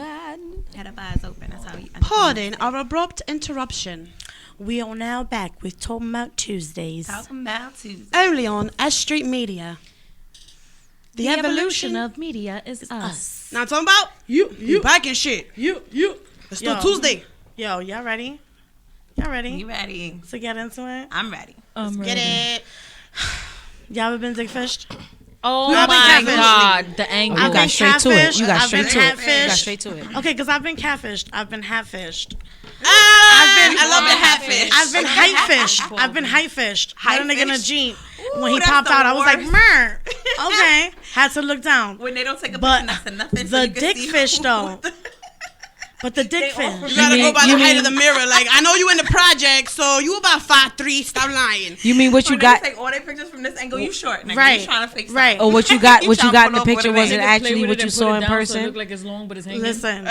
man. Had her eyes open. That's how you. Pardon our abrupt interruption. We are now back with Tambout Tuesdays. Talking about Tuesday. Only on S.STREET Media. The evolution of media is us. Now talking about you back and shit. You. It's still Tuesday. Yo, y'all ready? Y'all ready? You ready? To get into it? I'm ready. Get it. Y'all ever been dick fished? Oh I've been my catfished. God, the angle. I've been catfished. You got I've been straight to it. You got catfished. straight to it. Okay, because I've been catfished. I've been hat-fished. I love the hat fish. I've been hype-fished. I've been hype-fished. Had a nigga in a Hype-fished? Jeep. Ooh, When he that's popped the out, I was like, worst. "Mer." Okay. Had to look down. When they don't take a But picture next to nothing, so the you can dick see fish, who- though. But the dick fish. You gotta go by you the height mean- of the mirror. Like, I know you in the project, so you about 5'3". Stop lying. You mean what So you niggas got? take all their pictures from this angle. You short, nigga. Right. You trying to fake Right. something. Or what you got? What you got in the chopping off with picture a wasn't man. actually what you saw in So it person. look like it's long, but it's hanging. Listen.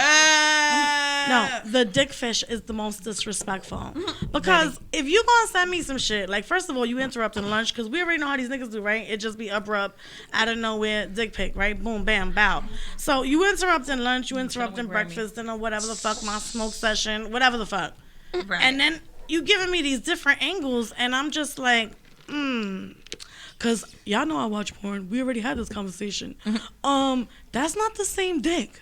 No, the dick fish is the most disrespectful. Because if you gonna send me some shit, like, first of all, you interrupting lunch, because we already know how these niggas do, right? It just be abrupt, out of nowhere, dick pic, right? Boom, bam, bow. So you interrupting lunch, you interrupting breakfast, dinner, whatever the fuck, my smoke session, whatever the fuck. Right. And then you giving me these different angles, and I'm just like, because y'all know I watch porn. We already had this conversation. That's not the same dick.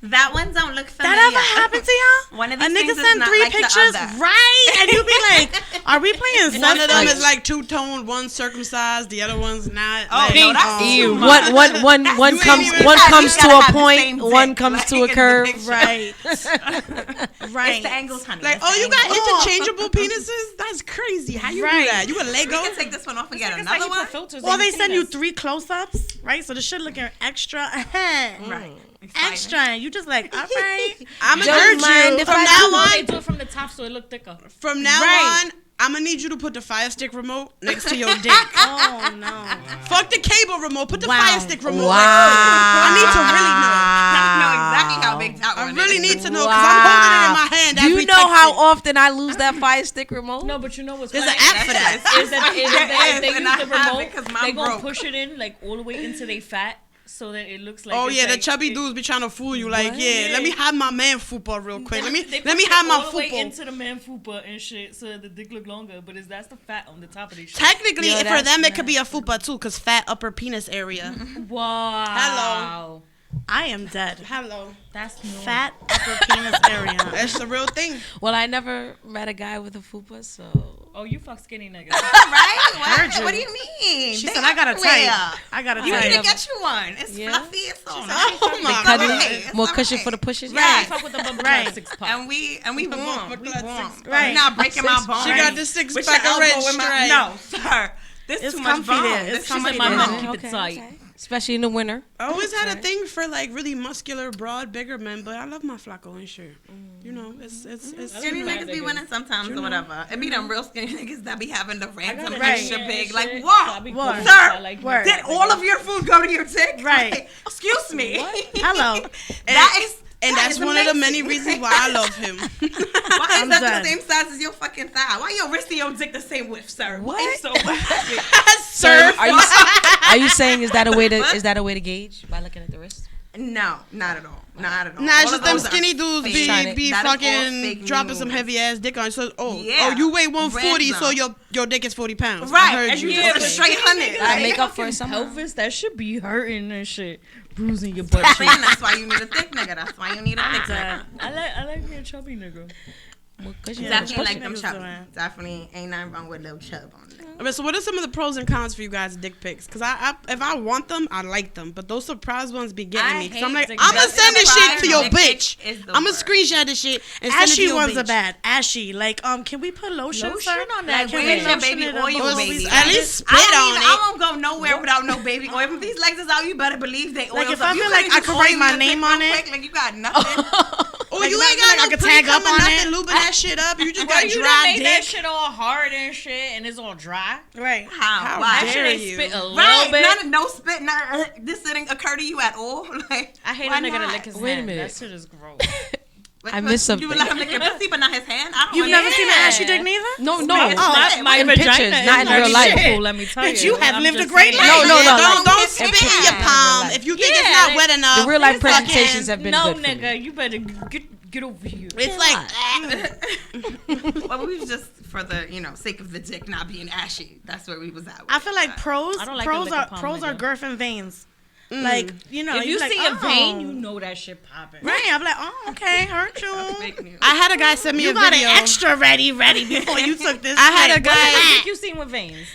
That one don't look familiar. That ever happened to y'all? One of A these nigga things is send not 3 like the pictures, other. right? And you be like, "Are we playing?" One of them sex? is like two-tone, one circumcised, the other one's not. Oh, like, no, that's Ew. too much. One You ain't even- one You comes gotta to a have the point. same One dick, comes like, to a in the curve. picture. Right, It's right. the angles, honey. Like, It's oh, the you got angles. interchangeable penises? That's crazy. How you Right. do that? You a We Lego? can take this one off and get It's like another you one. put filters Well, in they your send you penis. 3 close-ups, right? So the shit looking extra, Right. Exciting. extra. And you just like, all right. I'm gonna Don't urge mind you if from I now do. They on. do it from the top so it look thicker. From now Right. on, I'm gonna need you to put the Fire Stick remote next to your dick. Oh no. Fuck the cable remote. Put the Wow. Fire Stick remote. Wow. I need to really know. I know exactly how big that I one really is. need to know because I'm holding it in my hand. Do as you we know how texting. often I lose that Fire Stick remote? No, but you know what's There's funny? an app for that. Is that if they and use I the have remote, it 'cause they mine gonna broke. push it in like all the way into their fat so that it looks like. Oh it's yeah, the like, chubby it- dudes be trying to fool you. Like, yeah, let me have my man fupa real quick. Let me They let me push have it my all the way fupa. into the man fupa and shit, so the dick look longer. But that's the fat on the top of this shit. Technically, Yo, for that's them, it could be a fupa too, cause fat upper penis area. Wow. Hello. I am dead. Hello, That's no. Fat upper penis area. that's the real thing. Well, I never met a guy with a fupa, so. Oh, you fuck skinny niggas. Right? Heard you. What do you mean? She They said, "I got a everywhere. type. I got a You need to type." get you one. It's Yeah. fluffy. It's all Oh my It's Cuddly, god. okay. It's more all cushion right. for the pushes. Right. Fuck with the bubble Right. right. 6 pack. And we warm. We warm. Right. We're not breaking my bones. She got the 6 With pack your of red elbow in my- stripe. No, sir. This It's too much comfy bone. there. This It's too comfy much there. My bone. men keep Okay, it tight. okay. Especially in the winter. I always had a thing for like really muscular, broad, bigger men, but I love my Flacco and shit. You know, it's Skinny You know. niggas be winning sometimes or whatever. It be them real skinny niggas that be having the random got extra it. big. Yeah, Like, shit. what? So I be What? cool. Sir, I like Word. Did all of your food go to your dick? Right. Like, excuse me. Hello. and that's one of the many reasons why I love him. Why is I'm that done. the same size as your fucking thigh? Why your wrist and your dick the same width, sir? What? Why you so wide? Sir, are you saying is that a way to gauge by looking at the wrist? No, not at all. Not at all. Nah, it's All just of them those are skinny dudes fake. be That is all fucking fake dropping some news. heavy ass dick on. So Yeah. you weigh 140, Red so zone. your dick is 40 pounds. I Right, heard and you. you get a straight 100. Gotta make up for it somehow. Pelvis, that should be hurting and shit. Bruising your butt. That's cheek. why you need a thick nigga. That's why you need a thick nigga. I like me a chubby nigga. Well, 'cause you Definitely push like them niggas chubby. doing. Definitely ain't nothing wrong with little chub on it. I mean, so what are some of the pros and cons for you guys' dick pics? Because if I want them, I like them. But those surprise ones be getting I me. Because hate I'm like, dick I'm going to pics. send this shit to your Dick pic bitch. is the I'm going to worst. screenshot this shit and send it to Ashy your ones bitch. are bad. Ashy. Like, can we put lotion, Lotion sir? on that Like, can dick. we Where's your lotion baby it up? oil, Or baby? At least spit I on it. won't go nowhere without no baby oil. If these legs is out, you better believe they oil. Like, if I feel like I could write my name on it. Like, you got nothing. Oh, Like, you like, ain't got like I no could pretty tag up cum or on nothing, it. lubing that shit up. You just Bro, got you done dry made that dick. shit all hard and shit, and it's all dry. Right. How? Why? That shit dare ain't you? spit a little Right, bit. no spit, this didn't occur to you at all. Like, I hate a why nigga to not? lick his Wait a hand. minute. That shit is gross. I missed something. You would let him lick your pussy, but not his hand? I don't You've never seen an understand. ashy dick neither? No, My in vagina pictures, is not in real very life. shapeful, let me tell you. But you have I'm lived a just great saying. life. No, Don't like spit his in your hand. palm. If you think it's Yeah, not like- wet enough. The real life fucking- presentations have been No, good for me. nigga, you better get over here. It's like Well, we was just for the sake of the dick not being ashy. That's where we was at. I feel like pros I don't like to lick a palm, pros are nigga. girth and veins. Like, If you you be like, see a vein, oh. you know that shit popping. Right, I'm like, oh, okay, hurt you. Fake news. I had a guy send me You a got video. it extra ready before you took this. I had a shit. guy- What dick you seen with veins?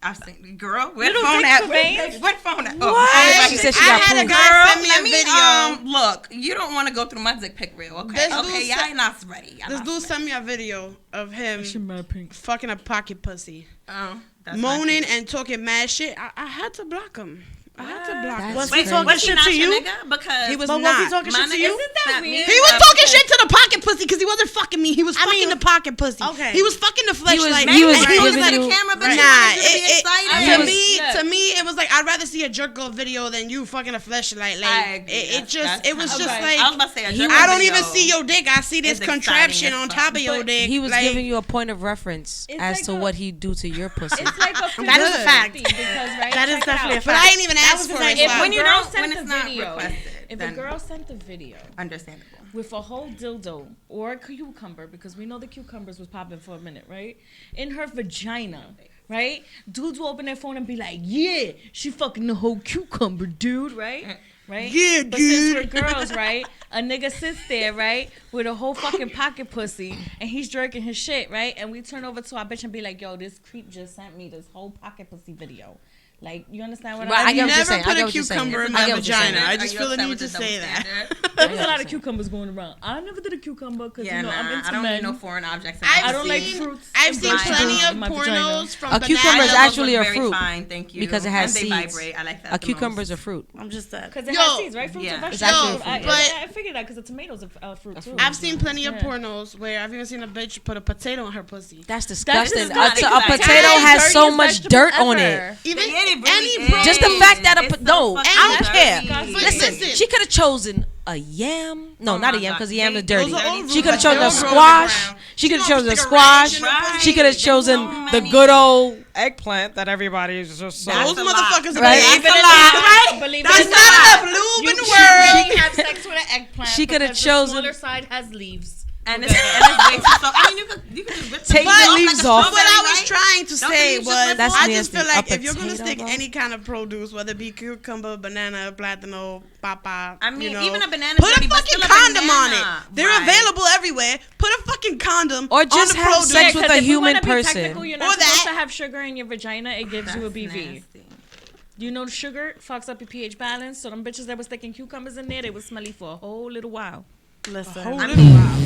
I've seen girl. Where Little phone dicks at? with veins? What phone at? What? She said she I got had a proof. guy Girl, send me let a me video. look. You don't want to go through my dick pic reel, okay? This Okay, dude y'all said- not ready. Y'all This not dude sent me a video of him mad pink. fucking a pocket pussy, Oh, that's moaning not cute. and talking mad shit. I had to block him. I had to block him. Was Wait, he talking was he shit not to your you? nigga? Because He was But was not. he talking my shit to nigga you? isn't that me. He was talking shit to the pocket pussy because he wasn't fucking me. He was fucking mean, the pocket pussy. okay. He was fucking the fleshlight. was Maybe was he was giving at a you- camera, but Nah, you wanted you to be excited. to me, it was like I'd rather see a jerk off video than you fucking a fleshlight. I Like agree. it That's was kinda just right. like I was about to say a jerk I off don't video even see your dick. I see this is exciting contraption as on fuck. top of your But dick. He was like, giving you a point of reference It's as like to a- what he do to your pussy. It's like a That is a 50-50 fact. because, right, That is check it definitely out. a But fact. I ain't even That asked was for his it. idea. If so a When you girl don't- sent when the it's not video, requested, if a then- girl sent the video Understandable. with a whole dildo or a cucumber, because we know the cucumbers was popping for a minute, right? In her vagina, right? Dudes will open their phone and be like, yeah, she fucking the whole cucumber, dude, right? Right? Yeah, but since we're dude. girls, right? A nigga sits there, right, with a whole fucking pocket pussy, and he's jerking his shit, right? And we turn over to our bitch and be like, yo, this creep just sent me this whole pocket pussy video. Like, you understand what Right, I I get mean? what you're never saying. I put get a what you're saying. cucumber in I my get what you're saying. vagina. I Are just you feel the upset need with to the double say that. standard? There's a lot of cucumbers going around. I never did a cucumber because, Yeah, you know, I'm nah, into I don't men. need no foreign objects. In I've my I don't like pussy. fruits. I've and seen vegetables plenty of in my vagina. pornos from A cucumber is bananas. actually a Very fruit fine, thank you. because it has and they seeds. vibrate. I like that. A the cucumber is most. a fruit. I'm just that. Because it Yo, has seeds, right? Fruits yeah. and It's vegetables. actually a fruit. but- I figured that because the tomatoes are fruit too. I've seen plenty of Yeah. pornos where I've even seen a bitch put a potato in her pussy. That's disgusting. disgusting. A Like, potato that has is so dirtiest much vegetable dirt on ever. it. Even It really any is. pro- Just the fact that It's so no, fucking I don't care. dirty. Listen, Listen. she could have chosen a yam. No, Oh not a my yam God. because yam is They- dirty. those are all She could have rules. chosen a They're all squash. around. She could have She gonna chosen a stick a squash. radish in her pussy. She could have There's chosen so the many- good old eggplant that everybody is just so. That's Those a lot. motherfuckers are Right? believe That's it a or lot. not, right? Believe That's it or not not. enough lube in the You world. have sex with an eggplant. She coulda because chosen- The smaller side has leaves. And it's way too soft. I mean, you could just rip Take the the off leaves like a off. But what I was strawberry, trying to Don't say you just was, rip That's I nasty. just feel A like if you're gonna potato, stick bro. any kind of produce, whether it be cucumber, banana, platano, papa, I mean, you know, even a banana put dirty, a but fucking still a condom on it. banana. They're Right. available everywhere. Put a fucking condom Or on just the have produce. sex with 'cause a if we human wanna be person. technical, you're Or not supposed that. to have sugar in your vagina. It gives you a That's BV. nasty. You know, sugar fucks up your pH balance. So them bitches that was sticking cucumbers in there, they was smelly for a whole little while. Listen. Whole I little mean, while.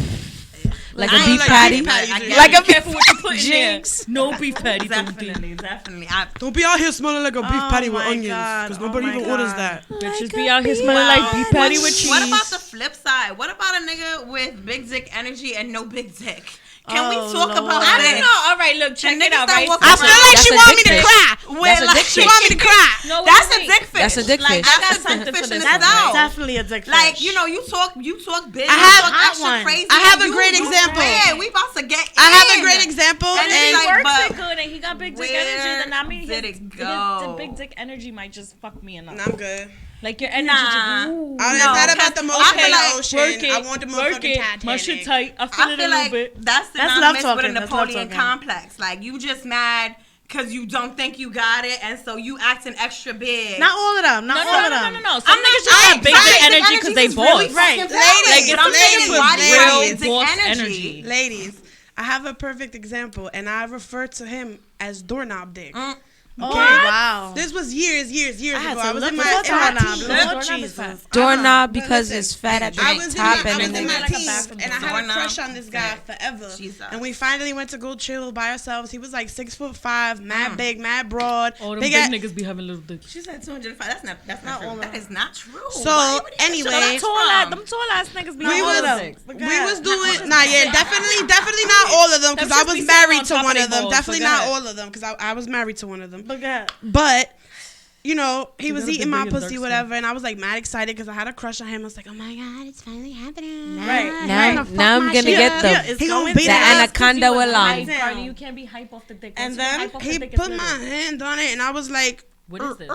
Like I a ain't beef like patty. beef patties, I yeah. get Like it. a beef Careful what you put in there. Jinx. No beef patty. don't be. Definitely. Don't be out here smelling like a beef Oh patty with my onions, God. because Oh nobody my even orders God. that. Bitches be out here smelling like beef patty with cheese. What about the flip side? What about a nigga with big dick energy and no big dick? Can we Oh, talk Lord. about I this? don't know. All right, look, check And it niggas out, that right? walk I feel like That's she a want dick me to pic. cry. That's a like, dick She pic. want me to cry. No, That's wait, a dick fish. That's a dick Like, fish. I got That's something something fish for in this itself. one. Definitely a dick fish. Like, you know, you talk big, I you have- talk hot extra one. crazy. I have a you- great you example. spread. We about to get I have a in. great example, And And it's he and like, works but it good, and he got big dick where energy. Then I mean, did his, it go? the big dick energy might just fuck me enough. I'm good. Like your energy. Nah. Just, ooh. It's not about the motion feel in like the ocean. Work it. I want the work motherfucking it. Titanic. My shit tight. I feel I it a feel little like bit. that's love synonymous with a talking. That's love Napoleon talking. complex. Like, you just mad because you don't think you got it, and so you acting extra big. Not all of them. Not No, no, all no, of no, them. no, no. Some I'm niggas not just have saying big big dick dick energy energy because they is really boss. Right. fucking Ladies, valid. But I'm saying, ladies, why do you have ladies. big dick Boss energy? energy. Ladies, I have a perfect example, and I refer to him as doorknob dick. Oh, wow. This was years I had ago. to I was look in for my that doorknob. teens. Lord Doorknob is Jesus. fat. Doorknob But because listen, it's fat at the I was in top my and then teens, like a and bathroom I had a doorknob. crush on this guy forever. Jesus. And we finally went to go chill by ourselves. He was like 6'5", mad big, mad broad. All them They big got- niggas be having little dicks. She said 205. That's not true. That is not true. So, Why would you anyway- get Them tall ass, them tall ass niggas be We having was- little dicks. We was doing definitely not all of them, because Them I just was be sitting married on to top one of of they them. balls, Definitely so not go all of them, because I was married to one of them. Look at. But you know, he was gotta eating be my big and pussy, dark whatever, and I was like mad excited because I had a crush on him. I was like, oh my god, it's finally happening. Right. Now I'm gonna get them. He gonna going beat The it up. anaconda will Hype, long. Cardi, you can't be hype off the dick. And Once you get then hype off the he dick, it's put my little. hand on it, and I was like, What is this?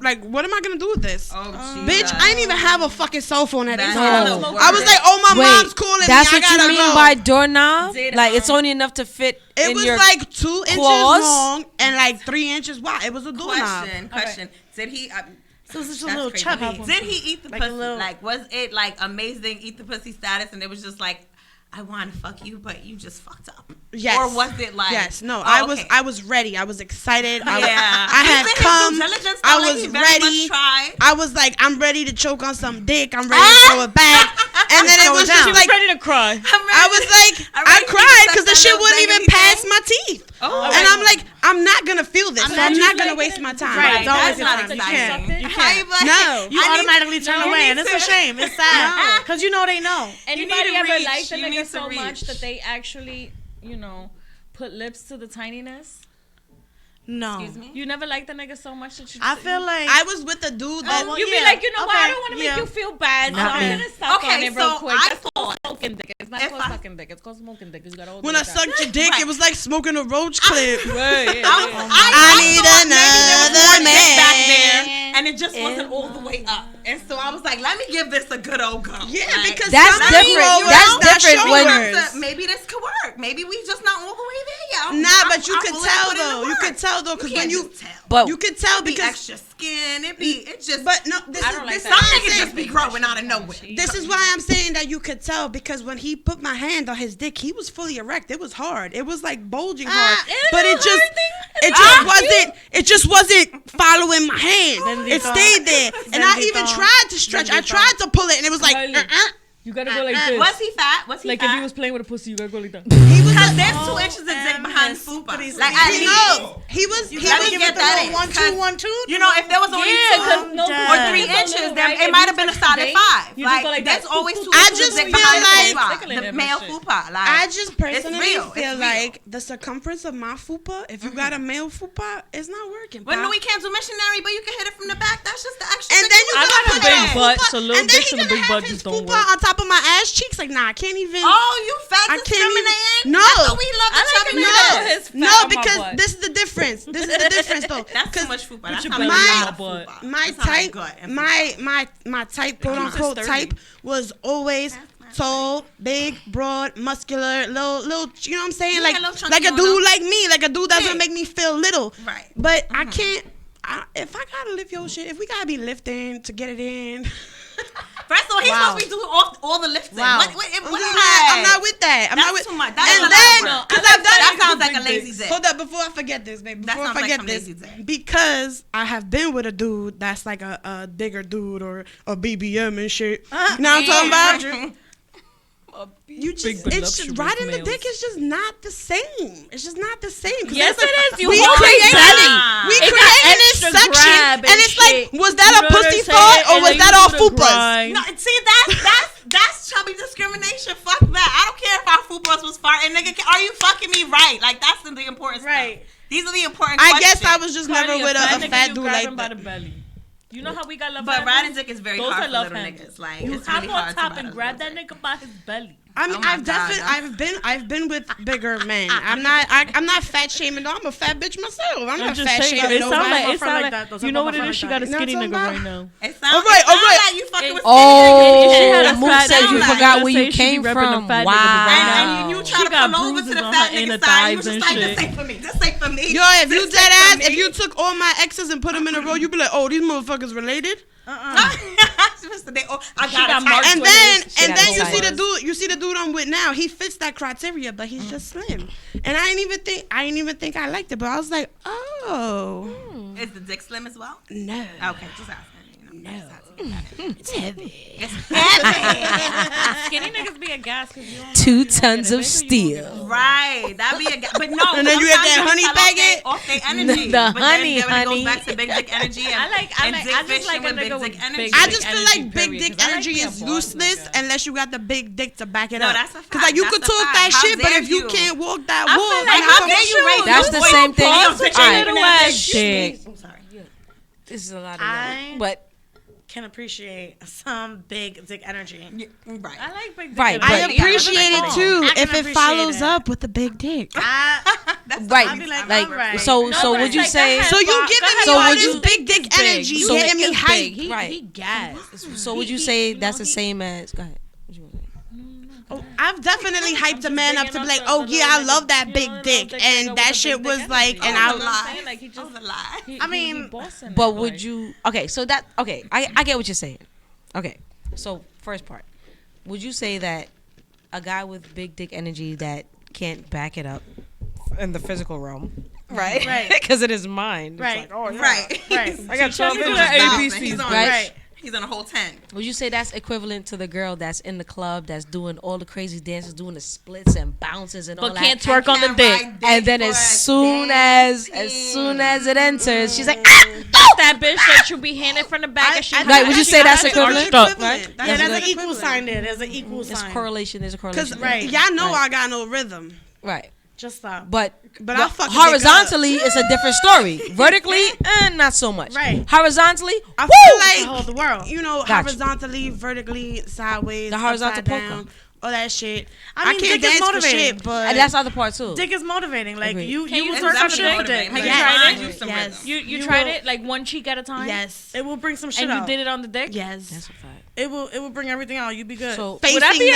like, what am I gonna do with this? Oh, Bitch, I didn't even have a fucking cell phone at that That's time. the I was like, oh, my Wait, mom's calling that's me. I what you gotta mean go. by doorknob? Did, Like it's only enough to fit It in was your like 2 inches claws? long and like 3 inches wide. It was a doorknob. Question. Did he? So it's just a That's little crazy. chubby. Did he eat the Like a pussy? little- Like, was it like amazing eat the pussy status, and it was just like, I want to fuck you, but you just fucked up? Yes. Or was it like? Yes. No. Oh, okay. I was ready. I was excited. Yeah. I had He did his come. due diligence, I though, like, was he very much ready. tried. I was like, I'm ready to choke on some dick. I'm ready to throw it back. And then it was just She was like, ready to cry. I was like, I'm I ready to cried suck because the that shit little wouldn't even baby pass thing. my teeth. Oh, And I'm like, I'm not gonna feel this. So I'm not gonna like waste it? my time. Right. Don't That's waste your not time. You exciting. can't. You How you can't. like- No. You I need- automatically turn you away, need and it's to- a shame. It's sad No. because you know they know. Anybody to ever reach. liked the You need nigga to so much reach. that they actually, put lips to the tininess? No. Excuse me? You never liked the nigga so much that you. I feel like I was with a dude that well, You yeah. be like, you know what? I Okay, don't want to yeah. make you feel bad, Not so me. I'm gonna stop Okay, on it real so quick. I That's called thought smoking dick. It's not if called I- sucking dick. It's called smoking dick. You gotta hold when I it down. sucked your dick, it was like smoking a roach clip. Right, yeah, I I need thought maybe there was another more dick back man. there, and it just wasn't all the way up. And so I was like, let me give this a good old go. Yeah, Like, because That's some different. people That's are not different when- showers. maybe this could work. Maybe we just not all the way there, yo. Nah, but you I'm could willing to tell put in the though. You work. could tell though, because when can't you, just tell. But you could tell It be because. extra skin. It just. But no, this I is don't like this that. is some what I'm niggas saying. just be growing out of nowhere. This is why I'm saying that you could tell, because when he put my hand on his dick, he was fully erect. It was hard. It was like bulging hard, but it just wasn't following my hand. It stayed there, and I even tried to stretch. I tried to pull it, and it was like, You gotta go like this. Was he fat? Was he Like fat? if you was playing with a pussy, you gotta go like that. he was. Because there's 2 inches of dick behind fupa. Like at least. No, he was. He Let was. me get that in. 1, 2, 1, 2. You know, if there was only Yeah, 'cause 2 no, or Dad. 3 it's a inches, little, then right? it If might you have been a touch solid the 5. you just Like, go like there's that. always 2 I inches just of dick feel behind like- fupa, Tickling the him male and shit. fupa. Like, I just personally real. It's feel real. like the circumference of my fupa, if you got a male fupa, it's not working. But pal. no, we can't do missionary, but you can hit it from the back. That's just the extra. And dick then you you got. I got a put big that butt, fupa- so little and then dicks he and a gonna big have butt his just don't fupa work. on top of my ass cheeks. Like, nah, I can't even. Oh, you fat I can't even- discriminating? No. I thought we love the I like chubby a nigga niggas. with his fat No, on my because butt. this is the difference. This is the difference, though. That's too 'Cause much fupa. Put That's your not belly like on a my lot of butt. fupa. My That's not like type, gut and my type, quote unquote sturdy. type, was always tall, big, broad, muscular, little. You know what I'm saying? Yeah, like little chunky like a on dude them. like me, like a dude that's Yeah. gonna make me feel little. Right. But I can't. If I gotta lift your shit, if we gotta be lifting to get it in. First of all, he's Wow. supposed to be doing all the lifting. Wow. What I'm is not, that? I'm not with that. I'm That's not with too much. That and is a lot then, of work. because I've done That it. sounds like a lazy dick. Hold up, before I forget this, baby. That Before I sounds like forget some this, lazy dick. because I have been with a dude that's like a bigger dude or a BBM and shit. You know what I'm talking about? You just, Big it's just voluptuous riding the males. dick is just not the same. It's just not the same. 'Cause Yes, there's it is. You we hold it created down. we It got created this extra section, grab and and it's like, shit. was that You a know what pussy I'm saying? fart or And was then that you all do the fupas? grind. No, see that's chubby discrimination. Fuck that. I don't care if our fupas was farting, nigga. Are you fucking me right? Like that's the important Right. stuff. These are the important I questions. guess I was just never Cardi, with a nigga, fat you dude grab like him by that. the belly. You know how we got love But handles? riding dick is very Those hard are for love little handles. niggas. Like You it's hop really on hard top to and grab that nigga by his belly. I mean, Oh my I've God, definitely, I've been with bigger men. I'm not fat shaming though. I'm a fat bitch myself. I'm not just fat saying, shaming it sound nobody. like my it friend sound like like that, though. you Some know of what my it friends is. She like got a that. skinny Not nigga somebody- right now. It sounds All right. like you fucking with Oh, She had a Mook fat said you nigga. forgot She where say you she came be repping from. the fat nigga, but right Wow. now- and you try She to got pull over to bruises the on fat her inner nigga side. You thighs was just and like, shit. this ain't for me. This ain't for me. Yo, if you This dead ain't ass, for if me. you took all my exes and put them in a row, you'd be like, oh, these motherfuckers related. I She got got marks And with then it. She and got then you marks. see the dude I'm with now. He fits that criteria, but he's just slim. And I didn't even think I liked it, but I was like, oh Is the dick slim as well? no, Okay, just asking. You know, it's heavy. it's heavy. Skinny niggas be a gas because you don't 2 you don't tons get it. of Maybe you won't get steel. Right, that'd be but no. And then you get that sometimes honey fell off baggot. Off their energy. The But honey, then when it goes honey. back to big dick energy. And, I and dick just fishing like a with nigga big with dick energy. big I dick just feel energy, like big period, dick 'cause I like energy being is a boss useless nigga. unless you got the big dick to back it No, up. that's a fact. Cause like you That's could a talk fact. that How shit, but dare if you you? can't walk that I walk, feel like, then how come dare on, you raise That's your the voice? same thing. Pause. All right. Little ass Dick. I'm sorry. This is a lot of I- but Can appreciate some big dick energy. Right. I like big dick. Right, energy. I but- appreciate it I too can if it appreciate follows it. up with a big dick. right, I'd be like, like alright. so. No, So but would it's you like say? that So you Go giving ahead. me So all would this you- big dick Big. energy, You getting me think it's hype. big. He Right. gas. So would you say that's the same as? Go ahead. What you wanna say? Oh, I've definitely hyped a just man up bringing to be up like, the- oh the yeah, little I love nigga, that you big know, the dick, little dick nigga and with that the shit big was dick like, energy. and Oh, I no, was. I'm saying, like, he That just- was a lie. I mean, he bossing But that would boy. you? Okay, so that okay. I get what you're saying. Okay, so first part, would you say that a guy with big dick energy that can't back it up in the physical realm, right? Right. Because it is mine. Right. It's like, oh, yeah. Right. Right. I got 12 He's inches. got baby. ABCs, He's on, right? He's on a whole 10. Would you say that's equivalent to the girl that's in the club that's doing all the crazy dances, doing the splits and bounces and all But that? can't twerk on the Can't dick. ride And then for as a soon damn as it enters, she's like, That's that bitch that you be handing from the back and she. Right, would you say that's equivalent? Right? Right? That's Yeah, Yes, there's it an equal equivalent. sign there. There's an equal There's sign. correlation. There's a Cause correlation. Right. y'all know Right. I got no rhythm. Right. Just stop. But I'll fuck a dick up. horizontally, it's a different story. Vertically, not so much. Right. Horizontally, I woo! feel To like hold the world. you know, Gotcha. horizontally, vertically, sideways, The horizontal upside polka. down, all that shit. I I, mean, can't dick is dance for motivating. shit, but And that's the other part too. Dick is motivating. Like Agreed. you Can you will twerk twerk on some the shit dick? with dick. Have Like, you yeah. tried Mind it? you some Yes. rhythm. You You tried will- it like one cheek at a time. yes, It will bring some shit And you out. did it on the dick. yes. That's a fact. It will bring everything out. You'd be good. So Facing Would I be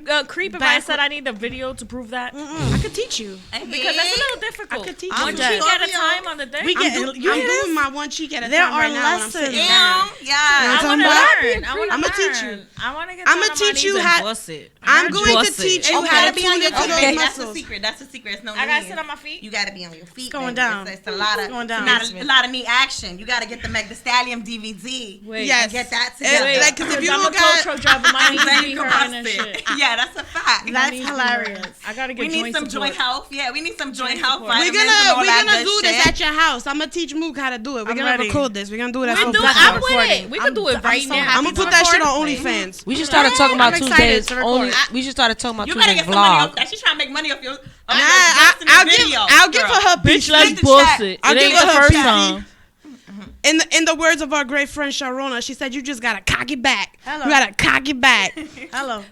them, a creep if I said I need a video to prove that? I could teach you. Because that's a little difficult. I could teach One you cheek that. at a time on the dick. We get- I'm, you I'm hear this? doing my one cheek at a There time are right now. And I'm lessons. sitting Damn. down. Yeah. I I wanna want to learn. learn. I want to I'ma learn. teach you. I want to get. I'ma down on my teach you knees how- and bust it. I'm going to Bust it. teach you You how gotta to be on tune your into feet. those That's the muscles. secret. That's the secret. It's no I gotta knees. sit on my feet. You gotta be on your feet. going baby. down. It's a lot of It's going down. A lot of knee action. You gotta get the Meg Thee Stallion DVD. Wait. Yes. And get that It- together. like, 'cause if you I'm a don't tow got, truck driver. My And knees then be you can hurting and bust shit. it. Yeah, that's a fact. That's Knees be hilarious. hurting. I gotta get We need joint some support. joint health. Yeah, we need some joint Joint health. support. We're Vitamins and all gonna that good do this shit. at your house. I'm gonna teach Mook how to do it. We're I'm gonna ready. record this. We're gonna do it. We do it. I'm with it. We could do it right now. I'm gonna put that shit on OnlyFans. we should start talking about I'm excited Tuesdays. to record. Only we should start talking about You gotta Tuesdays get some money off vlog. that. She's trying to make money off your. Nah, I'll give her her piece. Bitch, let's Get the bust check. it. I'll It give ain't her the her first piece. time. In the words of our great friend Sharona, she said, "You just gotta cock it back. Hello. You gotta cock it back." Hello.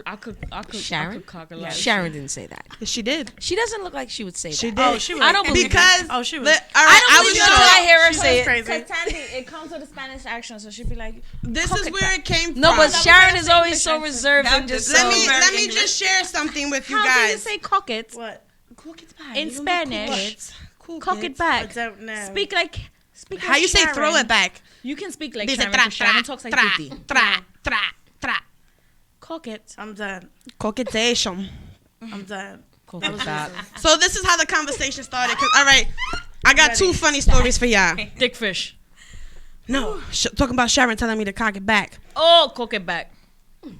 I could Sharon? cock a lot. Sharon didn't say that. She did. She doesn't look like she would say She that. did. Oh, she was. I don't believe because Oh, she was. all right, I was believe it until I hear her say it. crazy. Cause Tandy, it comes with a Spanish accent, so she'd be like, This is where it came from. No, but That Sharon was is her always so English reserved accent. and just Let so. me- let me English. just share something with you "How do you guys. say cock it What? Cook it back. in You know, Spanish? cook Cock it back. I don't know. Speak like. Speak How like you say Sharon. throw it back? You can speak like Dice Sharon. tra, 'Cause Sharon tra, talks like tra, Titi. tra, tra, tra. Cock it. I'm done. Coquetation. I'm done. So this is how the conversation started. All right, I got two funny stories for y'all. Dick fish. No, talking about Sharon telling me to cock it back. Oh, cock it back.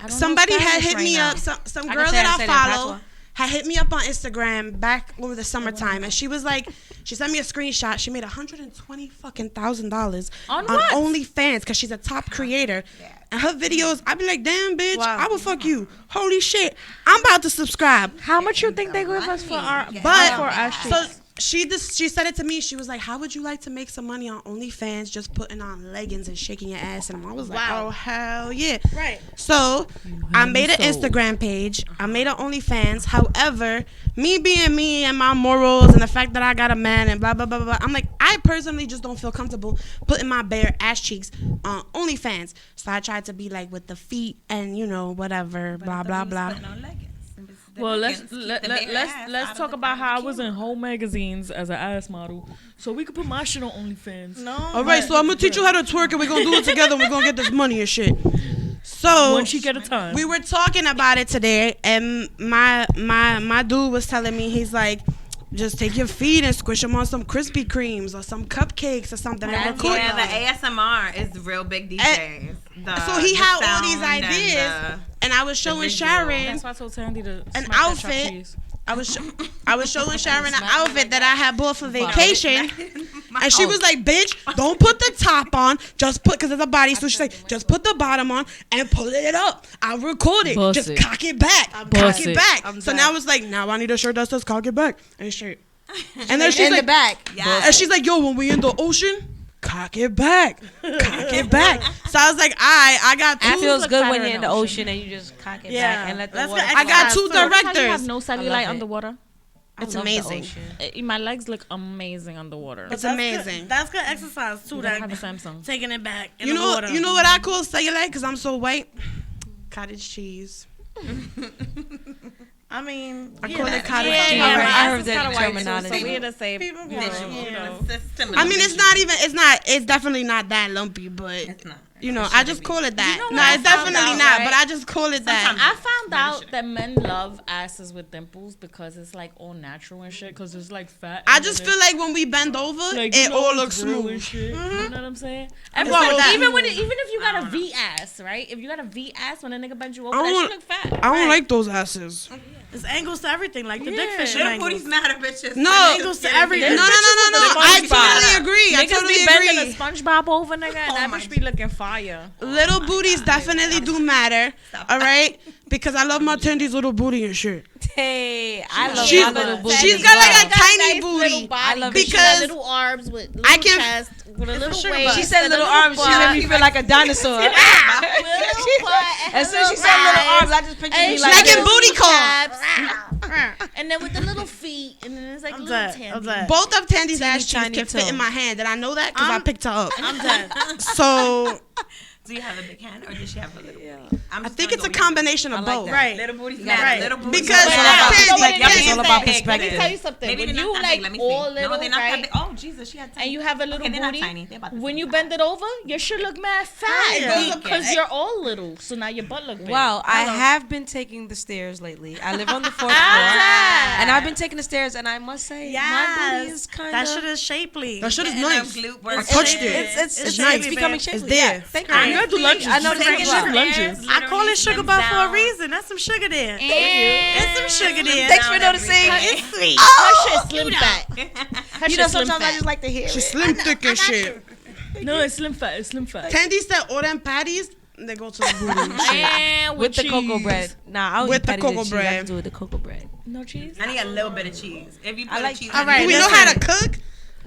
Somebody had hit me up. Some I girl can say that I that follow patois. had hit me up on Instagram back over the summertime, and she was like, she sent me a screenshot. She made $120,000 On on what? OnlyFans because she's a top creator. And her videos, I'd be like, damn, bitch, Wow. I will fuck you. Holy shit, I'm about to subscribe. How much you think they give us for our? But for our so she said it to me. She was like, "How would you like to make some money on OnlyFans just putting on leggings and shaking your ass?" And I was like, Wow. "Oh hell yeah!" Right. So I made an Instagram page. I made an OnlyFans. However, me being me and my morals and the fact that I got a man and blah blah blah blah, I'm like, I personally just don't feel comfortable putting my bare ass cheeks on OnlyFans. So I tried to be like with the feet and whatever, blah blah blah. Well, let's talk about how I was in whole magazines as an ass model, so we could put my shit on OnlyFans. No. All right, so I'm gonna teach you how to twerk and we're gonna do it together and we're gonna get this money and shit. So One cheek at a time. we were talking about it today, and my dude was telling me, he's like, just take your feet and squish them on some Krispy Kremes or some cupcakes or something. And record. Yeah, the ASMR is the real big DJs. So he The had all these sound and ideas, and I was showing visual. Sharon That's why I told Tandy to an smack that chopped outfit. cheese. I was showing Sharon an outfit that I had bought for vacation, and she was like, "Bitch, don't put the top on. Just put, because it's a bodysuit. She's like, just put the bottom on and pull it up. I'll record it. Bust just it. cock it back, Bust cock it it. back." I'm So done. now it's like, now I need a shirt that says "cock it back" and straight. And then she's In like, the back. and she's like, "Yo, when we in the ocean, cock it back. So I was like, I got two. It feels look good better when you're in in the the ocean and you just cock it Yeah. back and let the That's water. good I got two exercise, too. How you have directors. no love cellulite it. underwater? It's I love the amazing. ocean. My legs look amazing underwater. It's That's amazing. Good. That's good exercise too. You gotta That have a Samsung. taking it back in You the know, water. you know what I call cellulite because I'm so white? Cottage cheese. I mean, I call it that's- cottage Yeah, cheese. yeah, I my heard ass is that kinda white too, terminology. so we're the same. People you know, visual. you know. I mean, it's definitely not that lumpy, but It's not. you know, It I shouldn't just be. call it that. You know No, what I it's found definitely out, not, right? but I just call it that. Sometimes- I found Maybe out shit. that men love asses with dimples because it's like all natural and shit. Because it's like fat. I and just then feel like when we bend over, like, it you know, all it's looks real smooth. and shit. You know what I'm saying? I'm And going with so that. even if you got a V ass, right? If you got a V ass when a nigga bends you over, I that don't- shit look fat. I don't Right. like those asses. There's angles to everything, like the dick Yeah. fishing Little angles. booties matter, bitches. No. Angles to everything. No, no, no, no, no. I totally agree. I Niggas totally be bending agree. a SpongeBob over, nigga, and Oh that my bitch be looking fire. Little booties definitely do matter. Stop. All right, because I love my Tandy's little booty and shit. Hey, I love She's- my little booty. she's as got like well. a tiny booty. I love because it. she got because little arms with little I can- chest with a little sugar waist. butt. She said and a little arms. She butt. made me feel like a dinosaur. Little butt, As soon as she said little arms, I just pictured and me she like Like in little booty call. kneecaps. And then with the little feet, and then it's like I'm little dead. tandy. I'm dead. Both of Tandy's Teeny ass cheeks tiny can fit toe. in my hand, and I know that because I I'm- picked her up. I'm dead. So Do you have a big hand or does she have a little? I think it's a combination of I like both. that. Right. Little booties Yeah, matter. right. Little booties Because matter. Tandy- You know what it Tandy- is? it's all about Let me perspective. tell you something. Maybe When they're you not that like big. Let me all see. little, No, they're not that right? big. Oh, Jesus, she had tiny. And you have a little Okay, they're not booty. tiny. They're about the When same you size. bend it over, your shit look mad fat. Yeah. Because you're all little. So now your butt look big. Wow, I have been taking the stairs lately. I live on the 4th floor, Ah. and I've been taking the stairs, and I must say, my booty is kind That shit of. is shapely. that shit is And nice. glute I work. touched it. It's nice. It's becoming It's shapely. there. Yeah, thank Honestly, you. You gotta do lunges. I know You this gotta is do wrong. lunges. I call it sugar butt for a reason. That's some sugar there. It's some sugar there. Thanks for noticing. It's sweet. Her shit slim fat. Her You know, shit slim sometimes I fat. just like to hear She's it. slim thick and shit. No, it's slim fat. It's slim fat. Tandy said all them patties, they go to the booty and shit. And With the cocoa cheese. bread. Nah, I don't With eat the patties cocoa cheese. I bread. just do it with the cocoa bread. No cheese? I need a little bit of cheese. If you put I like- cheese, All right, Do we we know know how to cook.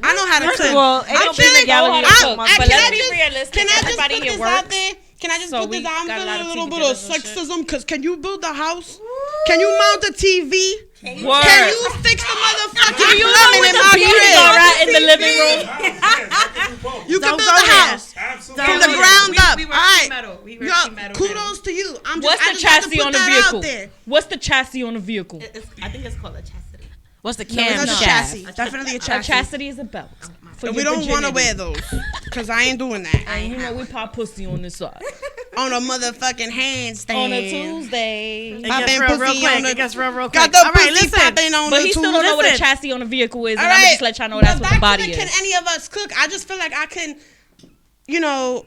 I know how to First cook. of all, ain't I'm no feeling- peanut gallery how to to cook, cook, my but friend. let's be realistic. Can I just Everybody put here this works. out there? Can I just So put this we out? I'm got a feeling lot a of little TV bit of dinners and shit. sexism because can you build a house? Can you mount a TV? Word. Can you fix the motherfucking You know plumbing what in the my views are crib? at in the living room? You can Don't build go a there. house Don't from the go there. ground up. We All work right. team metal. We work Yo, team metal. kudos to you. I What's just the had to chassis put on the that vehicle? out there. What's the chassis on the vehicle? I think it's called a chastity. What's the No, it's cam not a shaft? chassis. Definitely a A chassis. chastity is a belt. For And we your don't want to virginity. wear those because I ain't doing that. And you know we pop pussy on this side. On a motherfucking handstand. On a Tuesday. It Popping gets real pussy quick. on the- It gets real quick. Got the All right, pussy listen. popping on But the he still tube. don't know what a Listen. chassis on a vehicle is, and All I'm right. just let y'all know But that's what the back body to is. Can any of us cook? I just feel like I can, you know,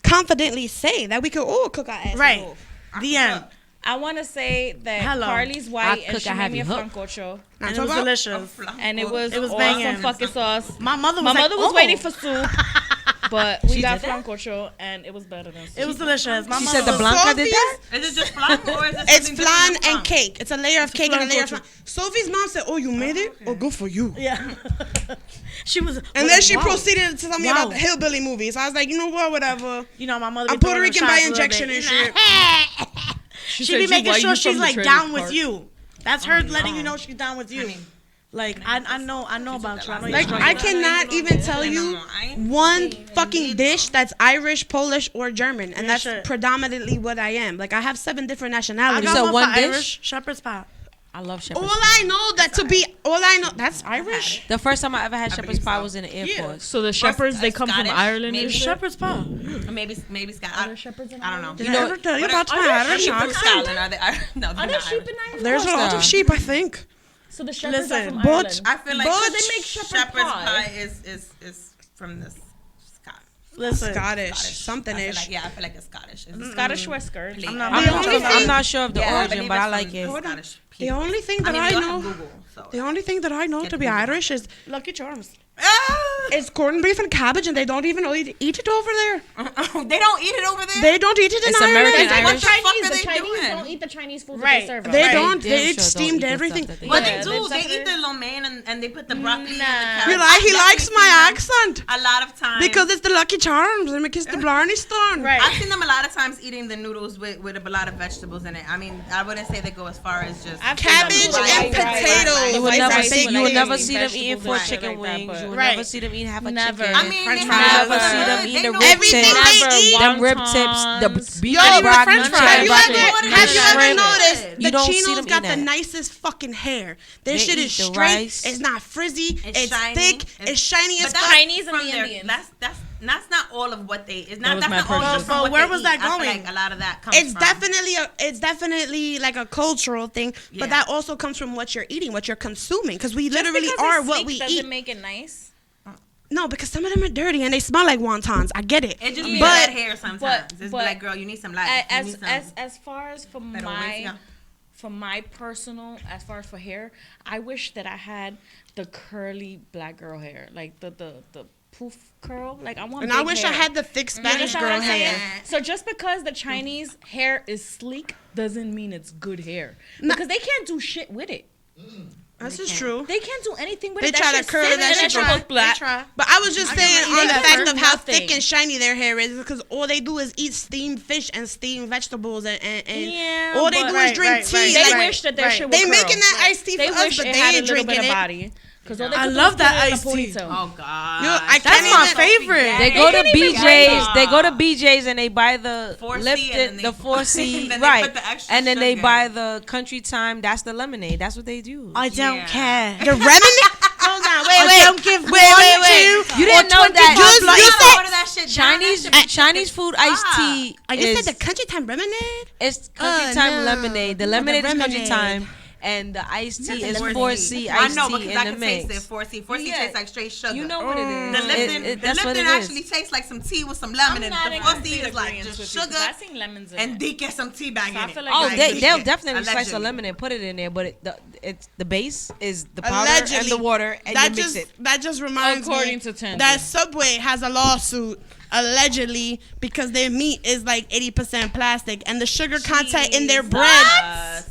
confidently say that we could all cook our asses Right. off. The end. I want to say that Hello. Carly's I white and cook, she I made have me a you hooked. francocho. And it was delicious. And it was It was awesome banging. fucking sauce. My mother was My like, mother was "Oh." waiting for soup, but we She got did that? francocho and it was better than soup. It was delicious. My She mother said the was- Blanca did that? Is it just flan or is it It's something flan different than and cake. It's a layer of cake and a layer of flan. Sophie's mom said, "Oh, you made it? Oh, good for you." Yeah. She was. And then she wow. proceeded to tell me Wow. about the hillbilly movies. I was like, you know what, whatever. You know, my mother. I'm be Puerto throwing Rican them by shots a little injection bit. and shit. She She said, be "You making white, sure you she's from the like trailer down with park." you. That's her letting you no. know she's down with you. I mean, Like I know about you. I know you're Like, struggling. I cannot even tell you one fucking dish that's Irish, Polish, or German, and Yeah, that's sure. predominantly what I am. Like, I have 7 different I nationalities. got said one one for dish? Irish shepherd's pie. I love All shepherd's pie. I know that's Irish. The first time I ever had shepherd's believe pie so. was in the Air Force. So the shepherds, they come from Scottish, Ireland maybe? and shit? Shepherd's pie. Maybe Scott. Are there shepherds in I don't know. Ireland? Did You know- I ever tell you What about are- my Are Irish they from accent? Scotland? Are they? No, Are they're there not sheep Irish. in Ireland? There's a course lot there of are. sheep, I think. So the shepherds Listen, are from but- Ireland. I feel like But- they make shepherd's pie. is from this Scott. Listen, Scottish, I feel something-ish. like, yeah, I feel like it's Scottish. It's Scottish whiskers. Please. I'm not I'm The not, only sure, thing- I'm not sure of the Yeah, I origin, believe but it's I like from it. Scottish The people. only thing I that mean, I you don't have know, Google, so. the only thing that I know Get to be Google. Irish is Lucky Charms. Ah! It's corned beef and cabbage, and they don't even eat it over there. They don't eat it over there. They don't eat it in It's Ireland. American What Irish. the fuck are The they Chinese doing? don't eat the Chinese food Right. that they serve. They Right. don't. They They sure eat don't steamed eat the everything. stuff that they But eat. they Yeah, do. they They separate. eat the lo mein and they put the broccoli and the Nah. carrots. You like? He I've likes definitely my seen them accent a lot of times. because it's the Lucky Charms and it's the Blarney Stone. Right. I've seen them a lot of times eating the noodles with a lot of vegetables in it. I mean, I wouldn't say they go as far as just Cabbage and potatoes. You would never Rice, see. rice, You would rice, never rice, see them vegetables eating and four shit chicken like that, wings. but- You would Right. never see them eat half a Never. chicken. I mean, French they fries. have Never see good. them eat They the know rib everything tips. they eat. Them rib tips, the beef Yo, even broccoli, French fries. chicken Have you broccoli, ever, have you ever shrimp. noticed You the don't see chinos them got eat the that. nicest fucking hair? Their They shit eat is the straight. rice. It's not frizzy. It's shiny. thick. It's shiny as But fuck. that's Chinese and from the their- Indians. That's not all of what they. It's not. was That's my not all purchase. just from But what where they was eat. that I feel going? like a lot of that comes It's from. definitely like a cultural thing, Yeah. but that also comes from what you're eating, what you're consuming, because we Just literally because are it's what sleek we doesn't eat. make it nice. No, because some of them are dirty and they smell like wontons. I get it. It just be But- that hair sometimes. but- It's but like, girl, you need some life. You As need some as far as for better my ways, yeah. for my personal, as far as for hair, I wish that I had the curly black girl hair, like the poof curl. Like I want. And big I wish hair. I had the thick You Spanish understand what girl I'm saying? hair. So just because the Chinese hair is sleek doesn't mean it's good hair, because they can't do shit with it. This is true. They can't do anything with They it. try to shit curl sits that and shit. goes black. But I was just saying on the they fact hurt of how nothing. thick and shiny their hair is, because all they do is eat steamed fish and steamed vegetables, and Yeah, all they but- do is drink tea. They like, wish that their shit would they curl. making that iced tea They for us, wish but it they had a ain't little bit drinking of it. body. Because all they I could do love is that put it in a iced tea. ponytail. Oh God. Yo, I That's can't my even- favorite. They go to can't even BJ's. get They go to it. BJ's and they buy the 4C Lipton, and then the they- 4C, and then they right? put the extra And then they sugar. buy the Country Time. That's the lemonade. That's what they do. I don't Yeah. care. The remedy? Hold on, wait. don't give wait. You didn't know that Just You you gotta order said that shit down. Chinese That shit be Chinese food iced tea I just is said the country time lemonade. it's Country Time no. lemonade. The Not the lemonade is Country lemonade. Time, and the iced tea is 4C. 4C I iced know tea because in I the can taste mix. it. 4C. 4C Yeah. tastes like straight sugar. You know what it is. The Lipton, That's what it actually is. tastes like some tea with some lemon in it. not The in 4C complete is like agreement just with you, sugar 'cause I seen lemons in and it. they get some tea bag So I in it. feel like Oh, Like, they'll Yeah. definitely slice a Allegedly. lemon and put it in there, but it's the base is the powder and Allegedly. the water, and That you mix just it. that just reminds According me to Tandy. that Subway has a lawsuit allegedly because their meat is like 80% plastic and the sugar content in their bread.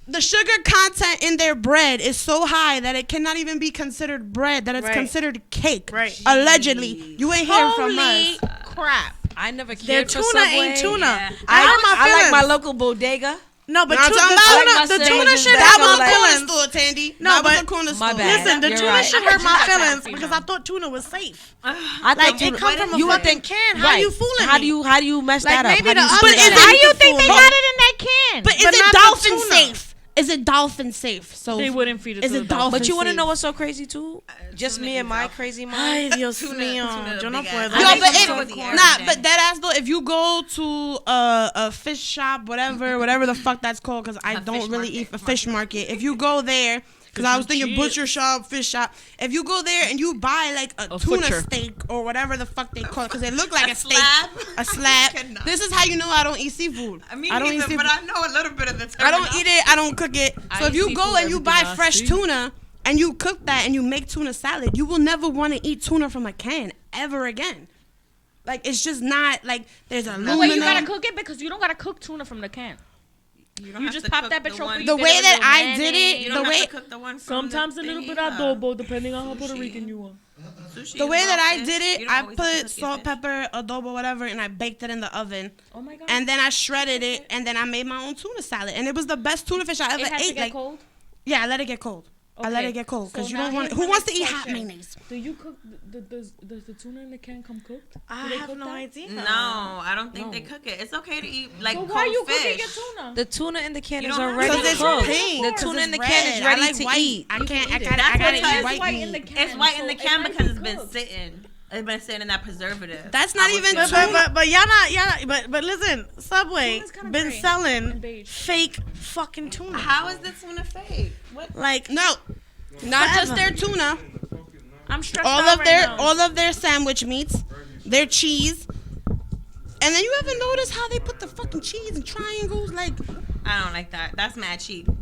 The sugar content in their bread is so high that it cannot even be considered bread, that it's Right. considered cake. Right. Allegedly. You ain't hearing from us. Holy crap. I never Their cared for tuna Subway. ain't tuna. Yeah. I like my feelings. local bodega. No, but No, I'm tuna, talking the about- tuna, I like the my tuna sandwiches shit that hurt go my like- corner feelings. store, Tandy. No, That was but- a corner My store. bad. Listen, the You're tuna right. shit hurt my That's feelings female. because I thought tuna was safe. I Like, thought it come from a you would fucking think can. How you fooling How me? do you mess Like, that up? maybe How do the you other split day- that How up? you think they got it in that can? But is But it not the dolphin tuna. safe? Is it dolphin safe? So They wouldn't feed it Is to it the dolphin. But you want to safe. know what's so crazy too? Just tuna me and is my dolphin. crazy mind. Ay, Dios Tuna- mío. tuna Yo no big puedo. ass. Yo, I but think it, tuna was the nah, origin. but that ass though, if you go to a fish shop, whatever the fuck that's called, because I A don't fish really market. eat a fish market. If you go there, because I was thinking butcher shop, fish shop. If you go there and you buy like a tuna butcher. steak or whatever the fuck they call it, because it look like a steak, slab? a slab. Cannot. This is how you know I don't eat seafood. I mean, I don't eat neither, seafood. but I know a little bit of the I don't eat it. I don't cook it. I So if eat you go seafood, and you everything buy I fresh see. tuna and you cook that and you make tuna salad, you will never want to eat tuna from a can ever again. Like it's just not like there's No, aluminum. wait, you gotta cook it because you don't gotta cook tuna from the can. You, don't You have just to pop cook that the bitch one- open. The you get way a that little I did mayonnaise. it, You the don't way have to cook the one from Sometimes the a little thing bit either. adobo, depending on how Puerto Rican you are. Sushi the is way that raw I fish. did You it, don't I always have to put cook your salt, fish. pepper, adobo, whatever, and I baked it in the oven. Oh my god. And then I shredded it, and then I made my own tuna salad, and it was the best tuna fish I ever it has to ate. get Like, cold. yeah, I let it get cold. I let Okay. it get cold because So you now don't want. here's Who my wants to next eat hot question. mayonnaise? Do you cook? Does the tuna in the can come cooked? I Do they have cook no that? idea. No, I don't think they cook it. It's okay to eat like So cold why are you fish. cooking your tuna? The tuna in the can You is don't have already to. Because it's cooked. pink. The 'Cause tuna it's in the red. can is I ready like to white. eat. I You can't. can I eat it. gotta. That's I gotta because eat it's white white meat. in the can. It's white in the so can it might because be it's been cooked. sitting. It's been sitting in that preservative. That's not I would even think. tuna. But y'all not. But listen, Subway Tuna's kinda been gray selling and beige. fake fucking tuna. How is the tuna fake? What? Like No, not just their tuna. I'm stressed All out of right their now. all of their sandwich meats, their cheese. And then you ever notice how they put the fucking cheese in triangles? Like I don't like that. That's mad cheap.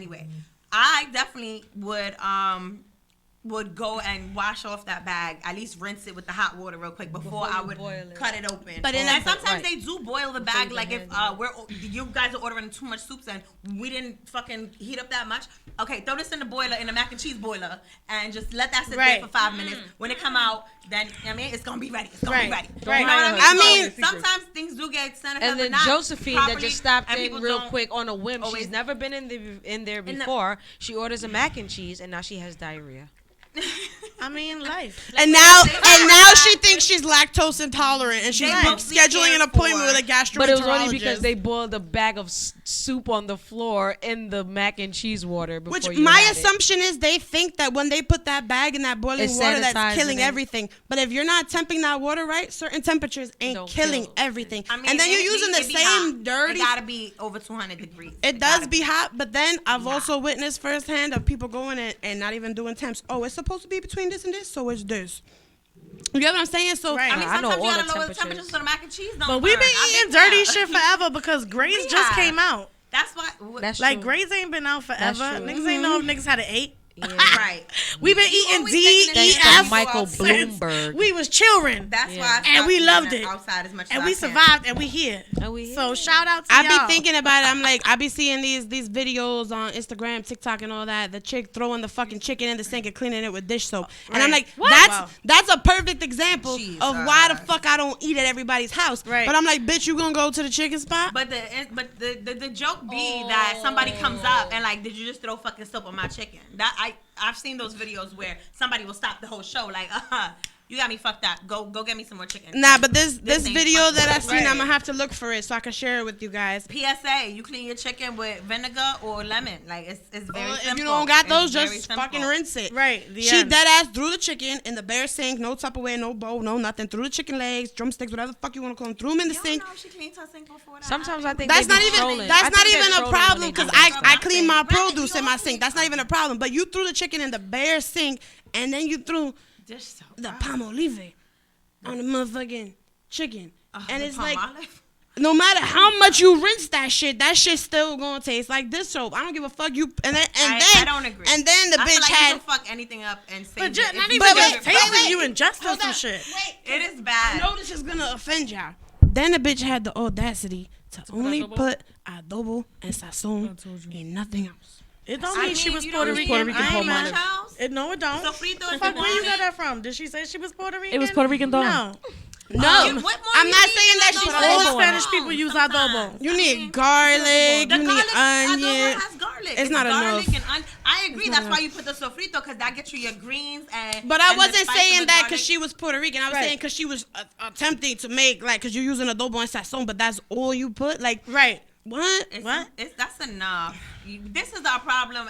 anyway, I definitely would would go and wash off that bag, at least rinse it with the hot water real quick before I would cut it open. But and sometimes they do boil the bag, like if you guys are ordering too much soups and we didn't fucking heat up that much. Okay, throw this in the boiler, in the mac and cheese boiler, and just let that sit there for 5 minutes. When it come out, then it's gonna be ready. It's gonna be ready. Right. You know what I mean, sometimes things do get sent. And then Josephine that just stopped in real quick on a whim. She's never been in there before. She orders a mac and cheese, and now she has diarrhea. I mean, life. And now she thinks she's lactose intolerant, and she's scheduling an appointment with a gastroenterologist. But it was only because they boiled a bag of soup on the floor in the mac and cheese water. Which my assumption is they think that when they put that bag in that boiling water, that's killing everything. But if you're not temping that water right, certain temperatures ain't killing everything. I mean, and then you're using the same dirty. It gotta be over 200 degrees. It does be hot, but then I've also witnessed firsthand of people going in and not even doing temps. Oh, it's supposed to be between this and this, so it's this. You get what I'm saying? So I mean, sometimes you gotta lower the temperatures so the mac and cheese don't But we've been eating dirty shit forever because Grace just came out. That's why. Like Grace ain't been out forever. Niggas ain't know if niggas had an 8. Yeah. Right. We've been eating DEF. Michael Bloomberg. We was children. That's why. And we loved it. Outside as much and as we survived, and we here. So shout out to y'all. I be thinking about it. I'm like, I be seeing these videos on Instagram, TikTok, and all that. The chick throwing the fucking chicken in the sink and cleaning it with dish soap. And I'm like, that's a perfect example of why the fuck I don't eat at everybody's house. Right. But I'm like, bitch, you gonna go to the chicken spot? But the joke be that somebody comes up and like, did you just throw fucking soap on my chicken? I've seen those videos where somebody will stop the whole show like, you got me fucked up. Go get me some more chicken. Nah, but this video that I seen, I'm gonna have to look for it so I can share it with you guys. PSA: you clean your chicken with vinegar or lemon. Like it's very simple. If you don't got those, just fucking rinse it. Right. She dead ass threw the chicken in the bare sink, no Tupperware, no bowl, no nothing. Threw the chicken legs, drumsticks, whatever the fuck you want to call them. Threw them in the sink. She cleaned her sink before that. Sometimes I think that's not even a problem because I clean my produce in my sink. That's not even a problem. But you threw the chicken in the bare sink and then you threw the palmolive on the motherfucking chicken. And it's like, no matter how much you rinse that shit's still gonna taste like this soap. I don't give a fuck. I don't agree. And then the bitch like had. You can fuck anything up and say But it. not even just tasting, you ingested some shit. It is bad. I know this is gonna offend y'all. Then the bitch had the audacity to only put adobo and sazon and nothing else. It don't mean she was Puerto Rican. No, it don't. Fuck, where you got that from? Did she say she was Puerto Rican? It was Puerto Rican though. No. No, I'm not saying that she's all Spanish people use adobo. You need garlic. You need onion. Adobo has garlic. It's not enough. I agree. That's why you put the sofrito because that gets you your greens and. But I wasn't saying that because she was Puerto Rican. I was saying because she was attempting to make because you're using adobo and sazon, but that's all you put. Like what? That's enough. This is our problem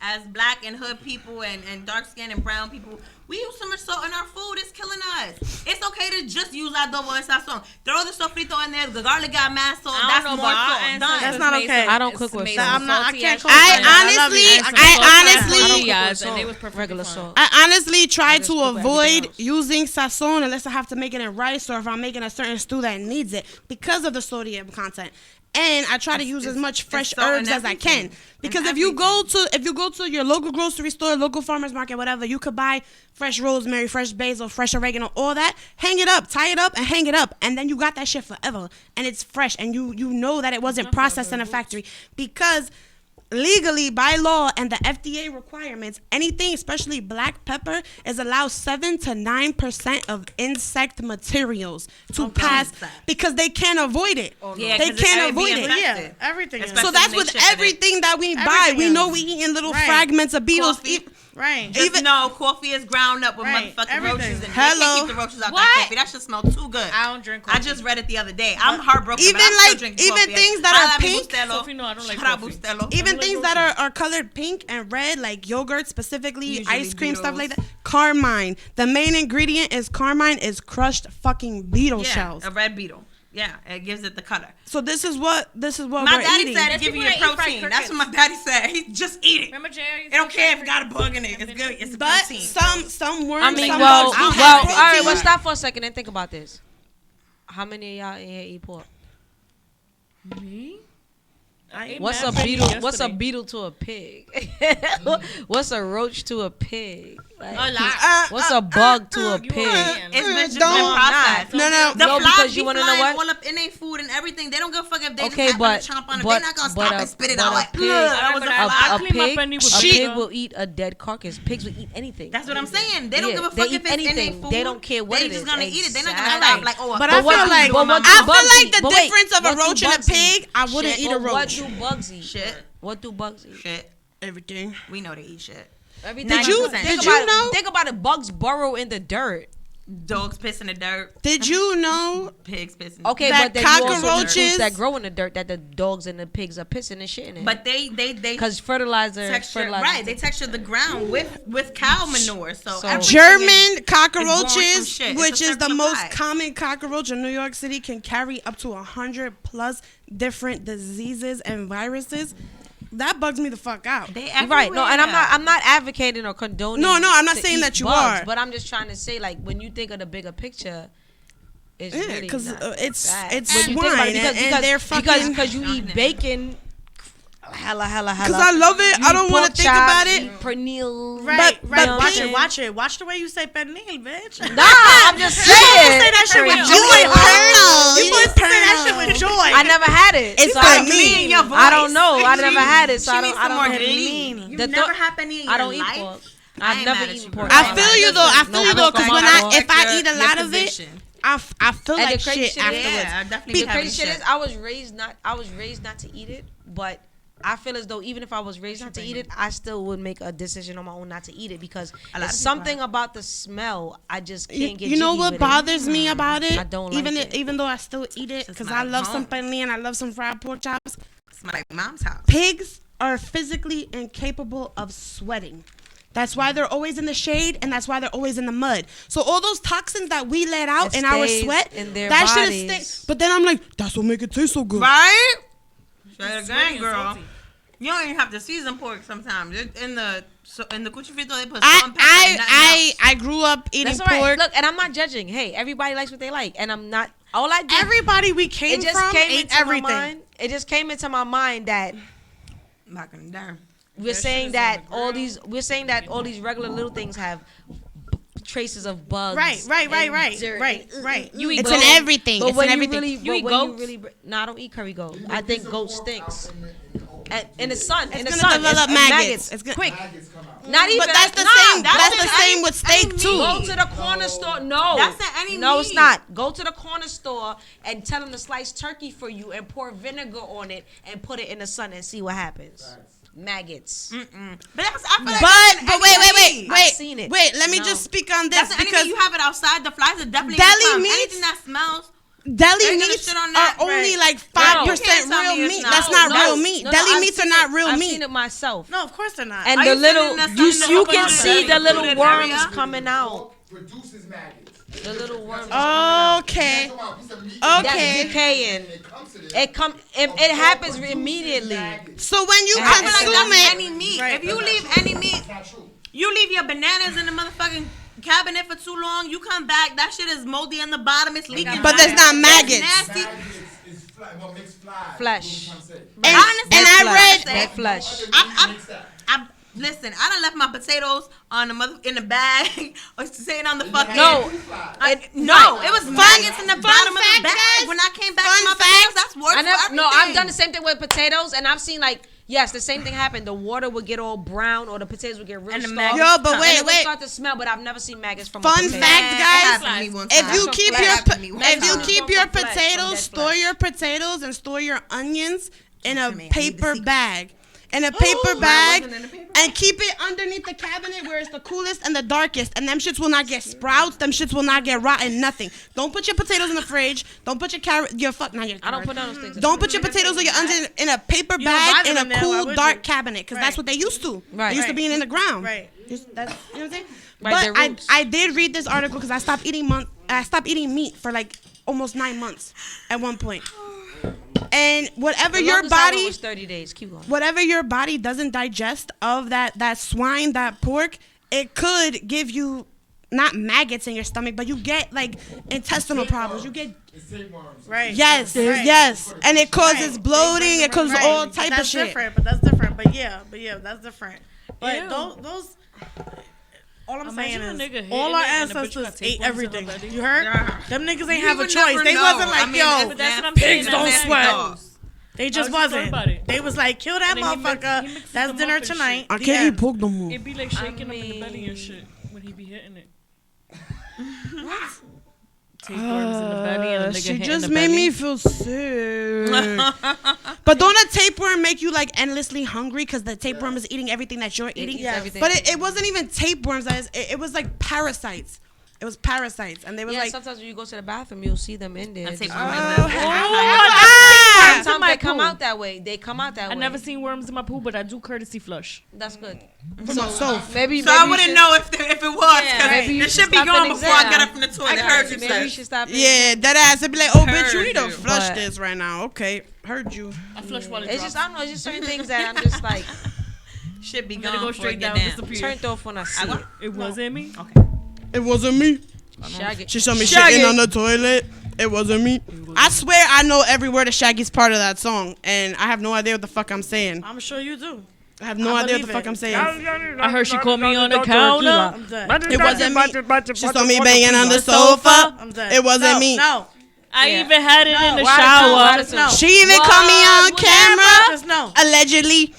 as black and hood people and dark skin and brown people. We use so much salt in our food, it's killing us. It's okay to just use adobo and sazon. Throw the sofrito in there. The garlic got mad salt. That's more salt. Done. That's not okay. I don't cook with salt. I can't cook. I honestly try to avoid using sazon unless I have to make it in rice or if I'm making a certain stew that needs it because of the sodium content. And I try to use as much fresh herbs as I can because if you go to your local grocery store, local farmers market, whatever, you could buy fresh rosemary, fresh basil, fresh oregano, all that. Hang it up, tie it up, and hang it up, and then you got that shit forever, and it's fresh, and you know that it wasn't processed in a factory because. Legally, by law and the FDA requirements, anything, especially black pepper, is allowed 7 to 9% of insect materials to pass because they can't avoid it. They can't avoid it. Yeah, everything. So that's with everything that we buy. We know we eating little fragments of beetles. Right. Just know coffee is ground up with motherfucking roaches in it. Hello. They can't keep the roaches out that coffee. That shit smells too good. I don't drink coffee. I just read it the other day. I'm heartbroken. Even things that are pink. Sophie, no, I don't like coffee. Even things that are colored pink and red, like yogurt specifically, usually ice cream, stuff like that. Carmine. The main ingredient is carmine is crushed fucking beetle shells. A red beetle. Yeah, it gives it the color. So this is what my we're daddy eating. said it give you your protein. That's what my daddy said. He just eat it. Remember Jerry? It don't care if it got a bug in it. It's good. It's but protein. some worms. I mean, some well, bugs all right. Well, stop for a second and think about this. How many of y'all in here eat pork? Me? What's a beetle? What's a beetle to a pig? What's a roach to a pig? Like, what's a bug to a pig? It's been processed. No. The flies because you be want to know flying what? all up in their food and everything. They don't give a fuck if they Okay, just happen to chomp on it. They're not gonna stop and spit it out. A pig, a pig will eat a dead carcass. Pigs will eat anything. That's what I'm saying. They don't give a they fuck eat if it's in their anything. food. They don't care what they it is. just gonna eat it. They're not gonna Exactly. stop like, oh. But I feel like the difference of a roach and a pig, I wouldn't eat a roach. What do bugs eat? Shit. What do bugs eat? Shit. Everything. We know they eat shit. Everything. Did you know? Think about it. Bugs burrow in the dirt. Dogs piss in the dirt. Did you know? Pigs piss in the Okay, that but then you also cockroaches choose that grow in the dirt that the dogs and the pigs are pissing and shitting in. But they because fertilizer, right? They texture the ground with cow manure. So German cockroaches, shit. which is the circle of most life. common cockroach in New York City, can carry up to 100 plus different diseases and viruses. That bugs me the fuck out. They right? No, and I'm not advocating or condoning. No, I'm not to saying eat that you bugs, are. but I'm just trying to say, like, when you think of the bigger picture, it's really because not it's bad. it's When you think about swine it, and they're fucking. because you eat bacon. Hella. Because I love it. I don't want to think about it. Pernil. Right. But Watch it. Watch the way you say pernil, bitch. Nah, I'm just saying. Say that shit with joy. You You say that shit with joy. I never had it. It's so like I me in your voice. I don't know. I never had it, so I don't. I don't more know. lean. You The never thought- had any in I don't your eat life? pork. I I've ain't never mad at eaten you, pork. bro. I feel you though. Because when if I eat a lot of it, I feel And like the crazy shit shit is- afterwards. Yeah, definitely. The crazy shit is, I was raised not to eat it, but I feel as though even if I was raised not to eat it, I still would make a decision on my own not to eat it because there's something about the smell I just can't get. You know jiggy what with bothers me about it? I don't like it. Even though I still eat it because I love some penne and I love some fried pork chops. Smell like mom's house. Pigs are physically incapable of sweating. That's why they're always in the shade and that's why they're always in the mud. So all those toxins that we let out in our sweat, in their that shit bodies. sticks. But then I'm like, that's what make it taste so good. Right? Say it again, girl. You don't even have to season pork sometimes. In the cuchifrito they put salt and pepper. I grew up eating That's all right. pork. Look, and I'm not judging. Hey, everybody likes what they like, and I'm not. All I did. Everybody we came it just from came ate into everything. my mind. It just came into my mind that Back in the day. we're saying that all these regular little things have traces of bugs. Right. Right. You eat It's goat. in everything. But It's when in you everything. really, You eat when goats? you really, no, I don't eat curry goat. I think goat stinks. In the sun, in the gonna sun, develop it's maggots. It's gonna- quick. Not even. But that's the nah, same. That's the same with steak too. Go to the corner store. No, That's in any No, it's meat. not. Go to the corner store and tell them to slice turkey for you and pour vinegar on it and put it in the sun and see what happens. Maggots. But that's, I feel like that's in But any meat. I've seen it. wait. Let me No. just speak on this That's in because anything you have it outside. The flies are definitely Deli gonna come. meats- Anything that smells. deli They're gonna meats shit on are that, only right. like No, 5% you can't tell real me it's meat. not. That's not No, real meat. No, Deli I've meats are seen not it. real I've meat. seen it myself. No, of course they're not. And Are the you little, sitting in the you sun in you the can open see the little secluded worms area? coming out. Produces maggots. The little worms coming out. Okay. That's Okay. decaying. It happens immediately. So when you I feel I feel like consume that's it, any meat. If you leave any meat, you leave your bananas in the motherfucking cabinet for too long, you come back, that shit is moldy on the bottom, it's leaking. but there's not maggots. It's nasty. Flesh. And I I read That flesh. Listen, I done left my potatoes on the in the bag or sitting on the fucking. No. No, it was maggots in the bottom of fact, the bag. guys, When I came back fun to my fact, potatoes, that's worse for everything. No, I've done the same thing with potatoes, and I've seen like yes, the same thing happened. The water would get all brown, or the potatoes would get real And the soft. maggots Yo, but and wait, it would wait. start to smell. But I've never seen maggots from a Fun potato. fact, It guys. happened to me one time. If you That's keep from your flesh. happened to me one if you time. keep From your flesh, from potatoes, dead store flesh. your potatoes and store your onions in a me, I need to paper see. bag. In a paper Mine bag, wasn't in a paper and keep it underneath the cabinet where it's the coolest and the darkest. And them shits will not get sprouts. Them shits will not get rotten. Nothing. Don't put your potatoes in the fridge. Don't put your carrot. Your fuck. Not your. I don't carrot. put down those things. Don't put your potatoes or your onions in a paper You don't buy bag in them a in there, why cool would dark you? cabinet because that's what they used to. Right. They used to Right. being in the ground. Right. That's, you know what I'm saying? Right, But their roots. I did read this article because I stopped eating meat for like almost 9 months at one point. And whatever The your longest I went body was 30 days. Keep going. whatever your body doesn't digest of that swine, that pork, it could give you not maggots in your stomach, but you get like intestinal problems. You get Right. yes, Right. yes, and it causes bloating. It causes Right. all type That's of shit. different, but that's different. But yeah, that's different. But Ew. those all I'm saying Imagine a nigga is hitting all our it and the bitch ancestors got ate tapeworms in her everything. belly. You heard? Yeah. Them niggas ain't You have a would choice. never They know. wasn't like, I mean, yo, But that's what I'm pigs saying. don't that's sweat. dogs. they just I was just wasn't. thought about it. They was like, kill that And then he motherfucker. mixes That's them dinner up and tonight. I The can't end. eat pork no more. It'd be like shaking him in the mean- belly and shit when he be hitting it. Tapeworms in the belly and a nigga She hitting just the made belly. me feel sick. But don't a tapeworm make you like endlessly hungry because the tapeworm is eating everything that you're eating? eats everything. But it wasn't even tapeworms. It was like parasites. It was parasites, and they were Yeah, like, sometimes when you go to the bathroom, you'll see them in there. I take Just- one oh, of them. ah! Sometimes my they come poo. out that way. They come out that way. I never seen worms in my poo, but I do courtesy flush. That's good. So Maybe. So I wouldn't know if it was. Yeah, maybe you It should should be stop gone an before I exam. get up from the toilet. Heard you, Maybe you sir. should stop. yeah, that ass would be like, oh, bitch, you need to Heard you. flush But- this right now. Okay, heard you. I flush while it It's drops. just I don't know. It's just certain things that I'm just like Should be I'm gone gonna go before I straight get down, down. disappear. turned off when I see it. It wasn't me. It wasn't me. Shaggy. She saw me Shaggy. shitting on the toilet. It wasn't me. I swear I know every word of Shaggy's part of that song, and I have no idea what the fuck I'm saying. I'm sure you do. I have no I idea what the believe fuck it. I'm saying. I heard she called me on the counter. I'm dead. It wasn't me. She saw me banging on the sofa. I'm dead. It wasn't No, me. No. I Yeah. even had it in the Why shower. does No. She even caught me on camera, Just no. allegedly.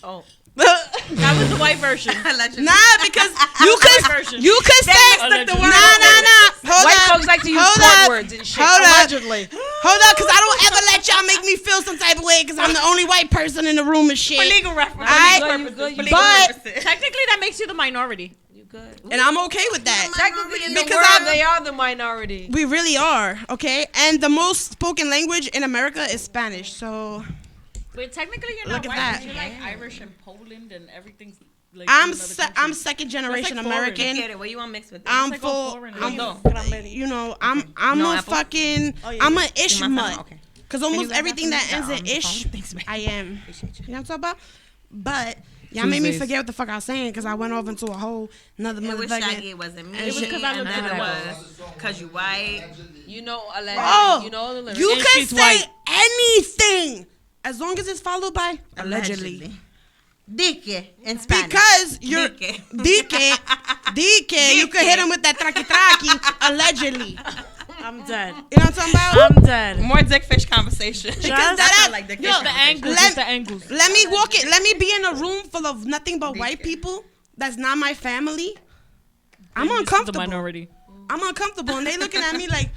Oh, That was the white version. Allegedly. Nah, because you version. could say Allegedly. nah. Hold white up. folks like to use Hold code up. words and shit. Hold up. Allegedly. Hold up, because I don't ever let y'all make me feel some type of way because I'm the only white person in the room and For shit. legal reference. I- For you good, you legal good. purposes. Technically, that makes you the minority. You good? And I'm okay with that. Technically, in the Because world, I'm- they are the minority. We really are, okay? And the most spoken language in America is Spanish, so But technically, you're Look not at white. that. You're like Irish and Poland and everything's like. I'm in another country. I'm second generation That's like foreign. American. Get it. What you want mixed with? I'm like all full. foreign. I'm, No. you know, I'm No a apple? fucking. Oh, yeah, I'm yeah. an ish You want mutt. some? Okay. Cause you almost grab everything that that from ends the in ish, phone? Thanks, babe. I am. Appreciate you. You know what I'm talking about? But y'all made me Tuesdays. forget what the fuck I was saying because I went off into a whole another It was Shaggy. motherfucking. It wasn't me. It was 'cause I and looked then at it that. was because you white. You know, allegedly. Oh, You know the lyrics. you And can she's say white. anything as long as it's followed by allegedly. Dique in Spanish. Because you're Dique. DK, you can hit him with that traki allegedly. I'm dead. You know what I'm talking about? I'm dead. More dick fish conversation. Because that- that's not like dick yo, fish The conversation. angles. Let- It's the angles. Let me walk it. Let me be in a room full of nothing but white people. That's not my family. I'm The uncomfortable. minority. I'm uncomfortable, and they looking at me like,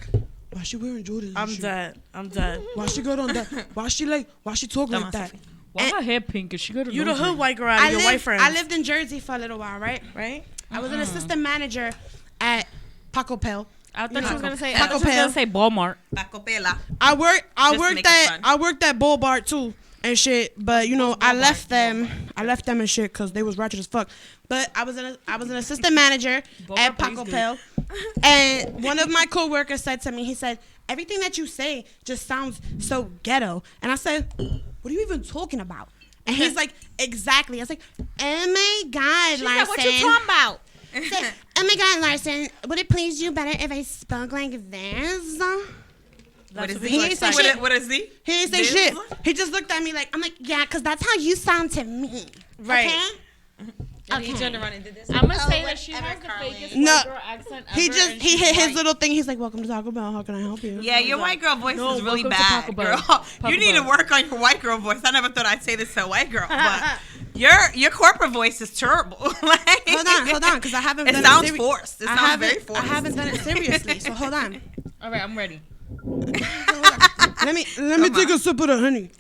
why she wearing Jordans? I'm dead. I'm dead. Why she got on that? Why she talking like that? Why her hair pink? Is she got a You the nose hood ring? white girl out of your white friends. I lived in Jersey for a little while, right? I was an assistant manager at Paco Pel. I thought you was gonna say. I Taco thought you was Bell. gonna say Walmart. Paco Pela. I worked make it fun. I worked at Bull Bar too and shit, but you know I left them and shit because they was ratchet as fuck. But I was an assistant manager Bull at Bar Paco pays Pel, and one of my coworkers said to me, he said, everything that you say just sounds so ghetto, and I said, what are you even talking about? And he's like, exactly. I was like, oh my god, She Larson. said, "What you talking about?" Said, oh my god, Larson, would it please you better if I spoke like this? What is what he he? ain't say What shit. is- what is he? He didn't say This? shit. He just looked at me like, I'm like, yeah, because that's how you sound to me. Right. Okay? And he turned around and did this. I'm gonna say that she has the fakest No. white girl accent ever. He just, and he she's hit his white. little thing. He's like, welcome to Taco Bell. How can I help you? Yeah, your white girl voice No, is really welcome to bad, Taco Bell. girl. Taco You need to Bell. work on your white girl voice. I never thought I'd say this to a white girl, but your corporate voice is terrible. Like, Hold on, because I haven't It done sounds it forced. It I sounds haven't, very forced. I haven't done it seriously, so hold on. All right, I'm ready. Let me take a sip of the honey.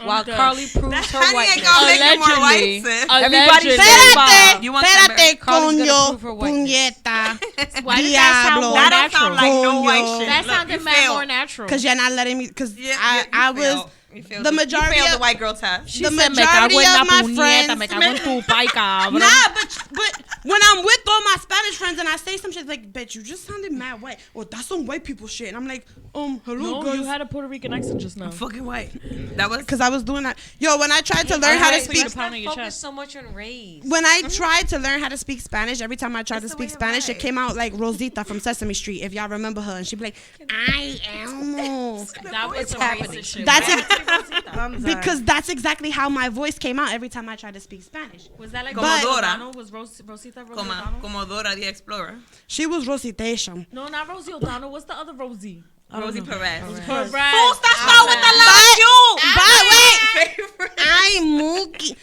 While done. Carly proves her Honey ain't whiteness. gonna make you more Allegedly. white, sis. Everybody Allegedly. say Espérate, You want that, Mary? espérate, Carly's gonna coño, prove her whiteness. puñeta. Why does that sound Diablo. more That don't natural? sound like no white Coño. shit. That Look, sounded you mad failed. more natural. Because you're not letting me, because Yeah, I you was, failed. You failed. the majority you failed of- the white girl test. She the said, "Me majority cago en la of my puñeta, friends- me cago en tu pai, cabrón." Nah, but when I'm with all my Spanish friends and I say some shit like, bitch, you just sounded mad white. Well, that's some white people shit. And I'm like, hello, No, guys. you had a Puerto Rican accent just now. Fucking white. That was Because I was doing that. Yo, when I tried to learn how to Alright, speak... let's not pound on your focus chest. so much on race. When I tried to learn how to speak Spanish, every time I tried to the speak way of Spanish, it life. came out like Rosita from Sesame Street, if y'all remember her. And she'd be like, I am. That was some racist shit. That's Why it. did you say Rosita? I'm done. Because that's exactly how my voice came out every time I tried to speak Spanish. Was that like Comodora. Rosie O'Donnell? Was Rosita Rosie como, O'Donnell? como Dora the Explorer. She was Rositation. No, not Rosie O'Donnell. What's the other Rosie? Rosie Perez. Correct. Who's that show with the love you? But wait, I'm Mookie.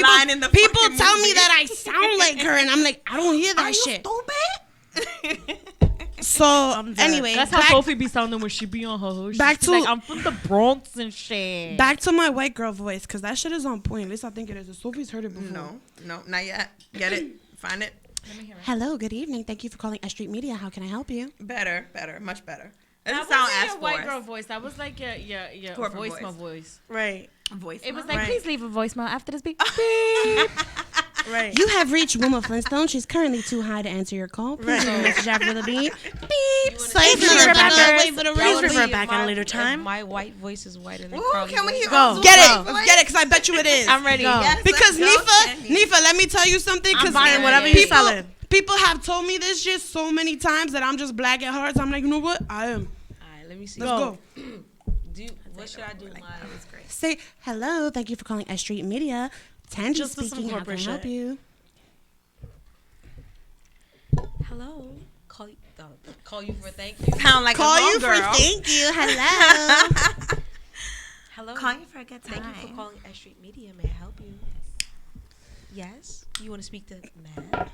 Line in the People fucking tell me movie. that I sound like her, and I'm like, I don't hear that Are you shit. stupid? So dead. anyway, That's how Sophie be sounding when she be on her host. Back She's like, to- I'm from the Bronx and shit. back to my white girl voice, because that shit is on point. At least I think it is. Sophie's heard it before. No, not yet. Get it? Find it? Hello, good evening. Thank you for calling S.STREET Media. How can I help you? Better, much better. It That doesn't sound wasn't as your white forced. girl voice. That was like your Corporate voicemail voice. Right. Voice. It was note. like, Right. please leave a voicemail after this beep. Right. You have reached Wilma Flintstone. She's currently too high to answer your call. Please leave a message after the beep. Beep. Slave Please revert back motherfucker. at- Wait for the Please ring. revert back at a later If time. my white voice is whiter than Ooh, Carly's can we voice. hear Go. Ozu's Get voice? it. Get it, because I bet you it is. I'm ready. Yes, Because let's go, Sandy. Nifa, let me tell you something. I'm Because buying whatever you're people, selling. people have told me this shit so many times that I'm just black at heart. So I'm like, you know what? I am. Alright, let me see. Let's go. What should I do? Say hello. Thank you for calling S.STREET Media. Tanji Just do some speaking. How can I corporate help shit. you? Hello. Call you for thank you. Sound like Call a you little for girl. thank you. Hello. Hello. Call you for a good time. Thank you for calling S.STREET Media. May I help you? Yes. You want to speak to Matt?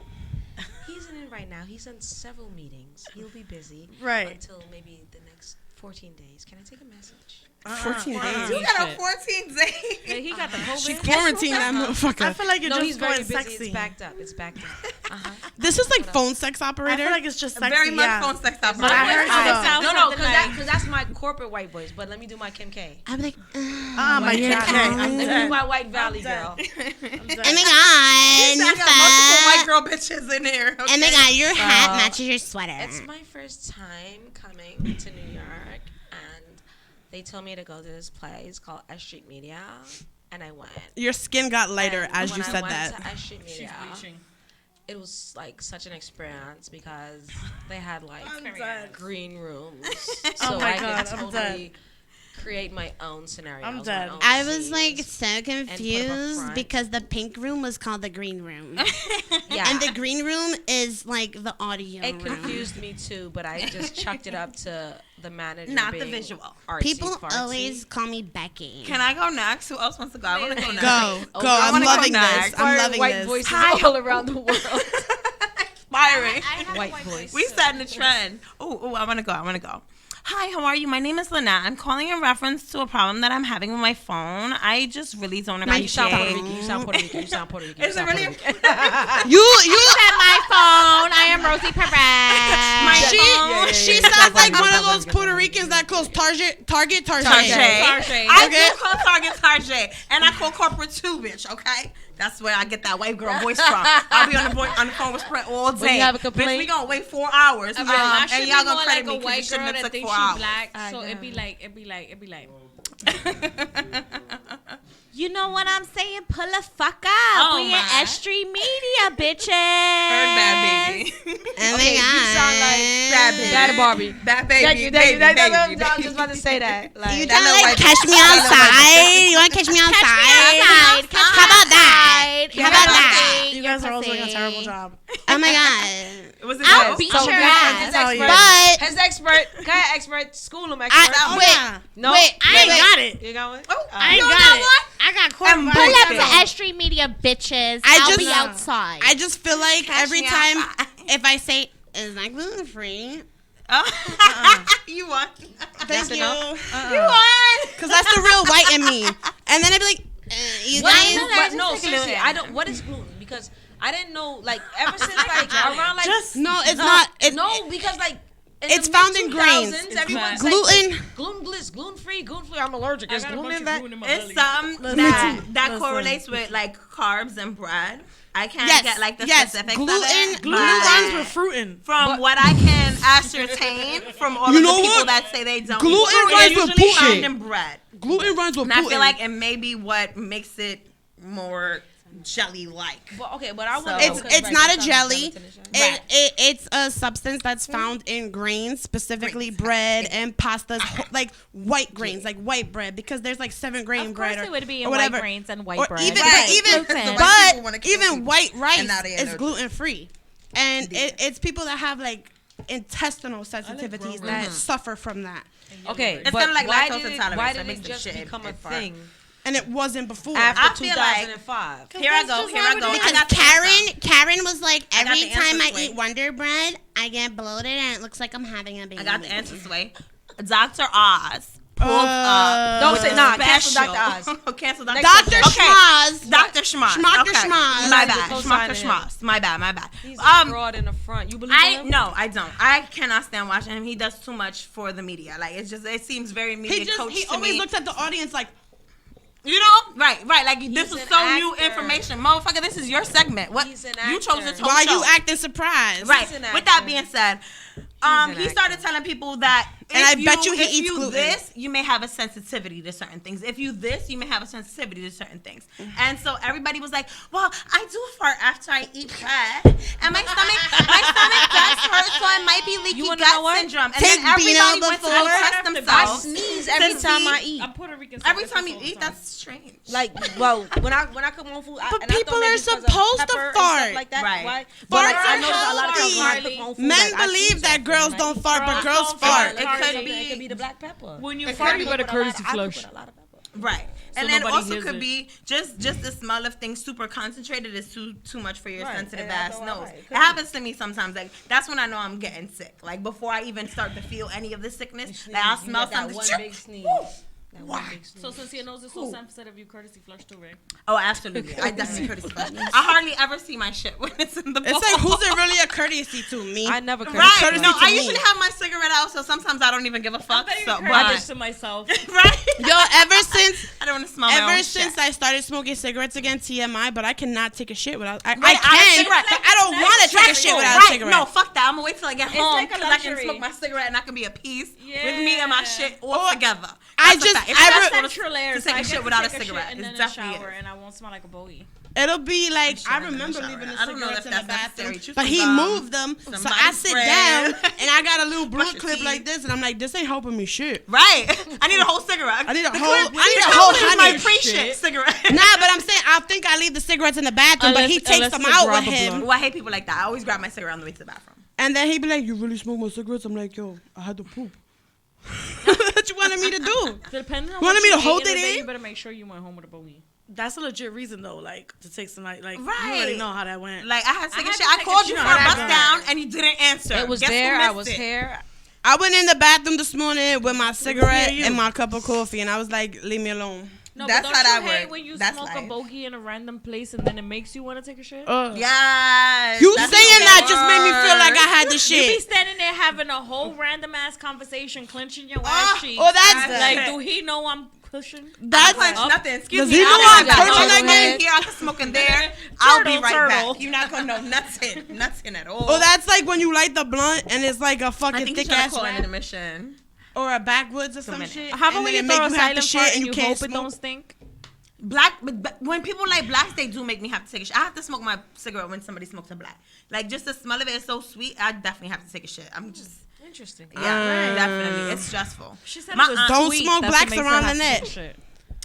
He's in it right now. He's on several meetings. He'll be busy Right. until maybe the next 14 days. Can I take a message? 14 days. You got a Shit. 14 days. Yeah, he got the COVID. She quarantined that motherfucker. I feel like you're No, just he's very going busy. sexy. It's backed up. It's backed up. This is like phone sex I operator. feel like it's just sexy. Very much yeah. phone sex But I operator. heard you though. No, because that's my corporate white voice. But let me do my Kim K. I'm like, My you're cat. calling. Let me do I'm my White Valley dead. girl. oh my I god, got multiple white Nifa. girl bitches in here. Oh my okay? god, your hat matches your sweater. It's my first time coming to New York, and they told me to go to this place called S.STREET Media, and I went. Your skin got lighter And as when you said I went that. to S.STREET She's Media, bleaching. it was like such an experience because they had like dead. green rooms, Oh so my I God, could I'm totally create my own scenario. I'm dead. I was like so confused front. because the pink room was called the green room. yeah. And the green room is like the audio It room. confused me too, but I just chucked it up to the manager. Not the being visual. artsy People fartsy. always call me Becky. Can I go next? Who else wants to go? I want to go next. Go. I I'm wanna go loving this. next. I'm loving white this. voices Hi. all around the world. Inspiring. White voice. We setting the trend. Oh, I want to go. Hi, how are you? My name is Lynette. I'm calling in reference to a problem that I'm having with my phone. I just really don't Nah, you sound Puerto appreciate. Rican. You sound Puerto Rican. You sound Puerto Rican. Is it really? You At my phone, I am Rosie Perez. My she phone? she sounds like one of those Puerto Ricans that calls Target. Target. Target. I Okay. do call Target Target, and I call corporate too, bitch. Okay, that's where I get that white girl voice from. I'll be on the phone with Sprint all day. you have a Bitch, complaint? we gonna wait 4 hours, I should and be y'all more gonna credit like me a because you white girl shouldn't have that took thinks 4 she's hours. black. So it'd be like. You know what I'm saying? Pull a fuck up. Oh, We in my. S.STREET Media, bitches. Heard bad baby. Oh Okay, my you sound god. like Bad baby. Daddy Barbie. Bad baby. Thank you. baby. I was just about to say that. Like, You That don't little like white catch bitch. me That little white outside. You want to catch me outside? How about that? How about that? You guys are also doing a terrible job. Oh my god. Was it I'll dope? beat So, your yeah, ass. his Tell you. expert. But His expert. Go ahead, expert. School him, expert. I, Yeah. no, wait, I ain't got it. You got one? Oh, I you ain't don't got got it. one? I got And quarterback. Pull up Okay. to S.STREET Media, bitches. I I'll just- be outside. I just feel like Catch every me time outside. if I say is that gluten free, You won. thank you, You won. because that's the real white in me. And then I'd be like, you What guys. is Just but no, take a seriously, little- I don't. What is gluten? Because I didn't know. Like ever since like around like Just No, it's not. It, no, because like in It's the found in grains. mid-2000s, everyone's gluten. like, gluten free. I'm allergic. I Is got a gluten bunch in of that? gluten in my It's belly. something that Listen. correlates with like carbs and bread. I can't get like the specifics gluten. of it. Gluten but runs with fruiting. from what I can ascertain from all of the people that say they don't, Gluten eat fruit, runs it's with usually Putin. found in bread. Gluten runs with And I Putin. feel like it may be what makes it more jelly-like. But okay, but I want. It's not a jelly. It's a substance that's found in grains, specifically bread and pastas, like white grains, like white bread, because there's like 7-grain Of bread course, or, it would be in or white whatever. grains and white Or bread. even, Right. even, Gluten. White people wanna but kill even people. white rice And now they is know. gluten free, and it's people that have like intestinal sensitivities that suffer from that, Okay, It's but kinda like why lactose did it, intolerance. why That did makes it the just shit become a and fart. thing and it wasn't before. I after feel like- 2005? Here I go. I Because got the answer. Karen was like, I got every the answer, time I Sway. eat Wonder Bread, I get bloated and it looks like I'm having a baby. I got the answer, Sway. Dr. Oz pulled up. Don't with say a nah. Cancel special- Dr. Oz. Cancel Dr. Dr. Okay. Schmaz. Dr. Schmaz. Schmacker Okay. Schmaz. My You're bad. co-signing Schmacker him. Schmaz. My bad. He's a fraud in the front. You believe in him? No, I don't. I cannot stand watching him. He does too much for the media. Like it seems very media coached He to always me. looks at the audience like, You know, right. Like this He's is an so new actor. information, motherfucker. This is your segment. What He's an you chose actor. this whole why show. you acting surprised? Right. an With that actor. being said, an he started telling people that And if I bet you he if eats you gluten. this, you may have a sensitivity to certain things. If you this, you may have a sensitivity to certain things. And so everybody was like, "Well, I do fart after I eat bread, and my stomach does hurt, so it might be leaky wanna know gut what? syndrome." And Take then everybody Beano went to before. go test I themselves. sneeze every time I eat. I'm Puerto Rican. so Every I time sneeze you all the eat, time. that's strange. Like, well, when I cook my own food, But and I people thought maybe are because of supposed to pepper and fart. stuff like that. Right. Why? But like, Farts I are noticed a lot of times when I healthy. cook my own food, Men like, I believe sneeze that often, girls like, don't fart, but Girls girls don't fart. fart. It could It could be be the black pepper. When you It fart, could you be better Put a lot- courtesy I cook flush. with a lot of pepper. Right. So And then nobody also hears could it. be just the smell of things super concentrated is too much for your Right. sensitive And that's ass all nose. right. It It could happens to me sometimes. Like that's when I know I'm getting sick. Like before I even start to feel any of the sickness, like I'll You smell got that something. one big sneeze. That one big sneeze. So since your nose is so sensitive, you courtesy flush too, right? Oh, absolutely. I definitely courtesy flush. I hardly ever see my shit when it's in the bowl. It's like, who's it really a courtesy to? Me? I never could. Right. Courtesy No, to I me. usually have my cigarette out, so sometimes I don't even give a fuck. So, I just to myself. right. Yo, ever since I don't want to smell my Ever own since shit. I started smoking cigarettes again, TMI, but I cannot take a shit without. I Right, out of can, cigarette. but I don't want to take a shit without a Right. cigarette. No, fuck that. I'm gonna wait till I get home like a because I can luxury. smoke my cigarette and I can be at peace with me and my shit all Or together. I That's a just- fact. If I I re- just go Central air, to so take I a get shit to without a take cigarette, shit and it's then a definitely shower, it. and I won't smell like a bowie. It'll be like I in the remember shower. leaving the I don't know cigarettes if in the that's necessary. bathroom, Choose but some he gum, moved them, some so body I sit spray. down and I got a little Brush blunt your clip teeth. like this, and I'm like, this ain't helping me shit. Right. I need a whole cigarette. I need a The whole- clip- I need the a whole clip is my honey. pre-shit cigarette. Nah, but I'm saying I think I leave the cigarettes in the bathroom, but he Unless- takes unless them it's a out with grab a him, blunt. Well, I hate people like that. I always grab my cigarette on the way to the bathroom. and then he be like, "You really smoke my cigarettes?" I'm like, "Yo, I had to poop." What you wanted me to do? Depending on You wanted what me to you hold ate in it the day, in? You better make sure you went home with a bowie. That's a legit reason though, like to take some like you Right. already know how that went. Like, I had to take a had shit. to I take a called you shit for a on bus that down girl. and you didn't answer. It was Guess who there. I missed was it? here. I went in the bathroom this morning with my cigarette you. and my cup of coffee, and I was like, "Leave me alone." No, That's but how don't that you hate work. when you That's smoke a life. bogey in a random place and then it makes you want to take a shit? Yes. You that's saying the that just made me feel like I worst. had the You be shit. standing there having a whole random ass conversation, clenching your Ah, ass cheeks. oh, that's- like, do he know I'm pushing? That's Clench nothing. Excuse Does me. he know I'll I'm be back. turning I'm like smoking that? here. I can smoke in there. I'll be right turtle. back. You're not gonna know nothing. Nothing at all. Oh, that's like when you light the blunt and it's like a I fucking think you thick should ass call an wrap, intermission. or a backwoods or some minute. shit. How about and when then you it throw a make you have to silent shit fart and you can't hope it smoke? don't stink? When people like blacks, they do make me have to take a shit. I have to smoke my cigarette when somebody smokes a black. Like just the smell of it is so sweet. I definitely have to take a shit. I'm just Interesting. yeah, definitely. It's stressful. She said My it was aunt- Don't sweet. smoke That's blacks what makes her around have the to take net. shit.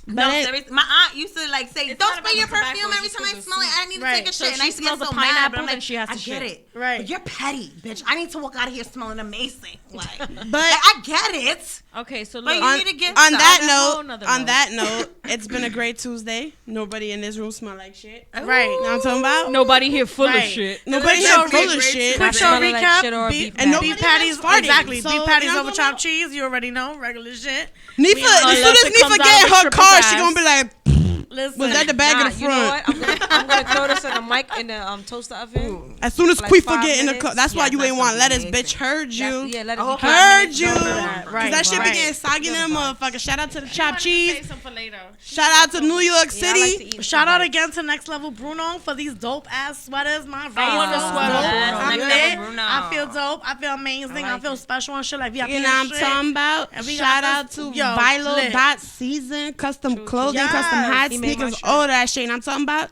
No, But it- seriously. My aunt used to like say, It's "Don't not spray your about the perfume tobacco, every it's time I just smell it. the I need to Right. take a So shit." And she I used to get smells so the mad, pineapple, but I'm then like, she has to I get shit. it. Right. But you're petty, bitch. I need to walk out of here smelling amazing. Like, But I get it. Okay, so But look. you on, need to get on some. that On a whole note, nother on note. that note, it's been a great Tuesday. Nobody in this room smell like shit. Right. You know what I'm talking about? Nobody here full of Right. shit. Nobody Quick here show full of recap. shit. Quick show Smelling like recap. shit or a beef, beef and patty. nobody beef patties. has farted. Exactly. So, beef you patties know over what I'm chopped cheese. You already know. Regular shit. Nifa, as soon unless as it Nifa comes get out in of a her stripper's car, she ass. gonna be like, Listen, Was that the bag Nah, of the you know front? what? I'm gonna throw this in the mic in the toaster oven. As soon as Like Queefa 5 get in the minutes. cup, that's why Yes, you that's ain't want gonna be lettuce, amazing. bitch. Heard you. Yeah, let it Oh, be. Heard you. Don't do Cause that. that shit right. be getting soggy in the motherfucker. Shout out to the chopped cheese. Something for later. Shout out to New York Yeah, I like City. to eat Shout out bites. again to Next Level Bruno for these dope ass sweaters. My face want a feels sweater. dope. Yes, I'm Next lit. Level Bruno. I feel dope. I feel amazing. I, like feel it. special and shit like VIP. You know what I'm and shit. talking about? And we Shout got out this- to yo, Vilo lit. Dot Season, custom clothing, Yes. custom hats, He made my sneakers, shirt. all that shit. You know what I'm talking about?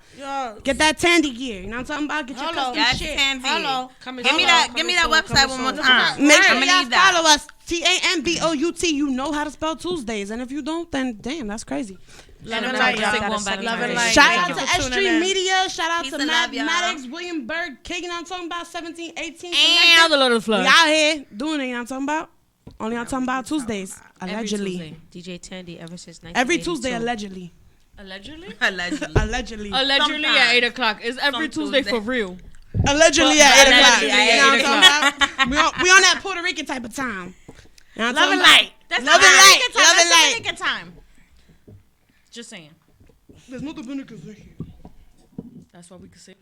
Yo, Get that Tandy gear. You know what I'm talking about? Get your Hello. custom Yes, shit. Tansy. hello. Come Give me that website one more time. Make sure I'ma y'all need that. follow us. Tambout. You know how to spell Tuesdays, and if you don't, then damn, that's crazy. Love and no, light, just y'all. take one back Love and in light. Shout Thank out you to for tuning S.STREET in. Media. Shout out Peace to and love, y'all. Mathematics, William Berg, King. You know what I'm talking about? 17, 18. And the little We flag. out here doing it. You know what I'm talking about? Only on talking about Tuesdays. Allegedly. DJ Tandy ever since 1982. Every Tuesday, allegedly. Allegedly? Allegedly. Allegedly. Allegedly at Sometimes. 8 o'clock. It's every Some Tuesday Tuesday. for real. Allegedly at 8 o'clock. Allegedly You at know 8 what I'm talking about? We on that Puerto Rican type of time. You know what I'm Love talking and about? light. That's Love and light. Love and light. Dominican time. Just saying. There's no Dominicans in here. That's what we can say.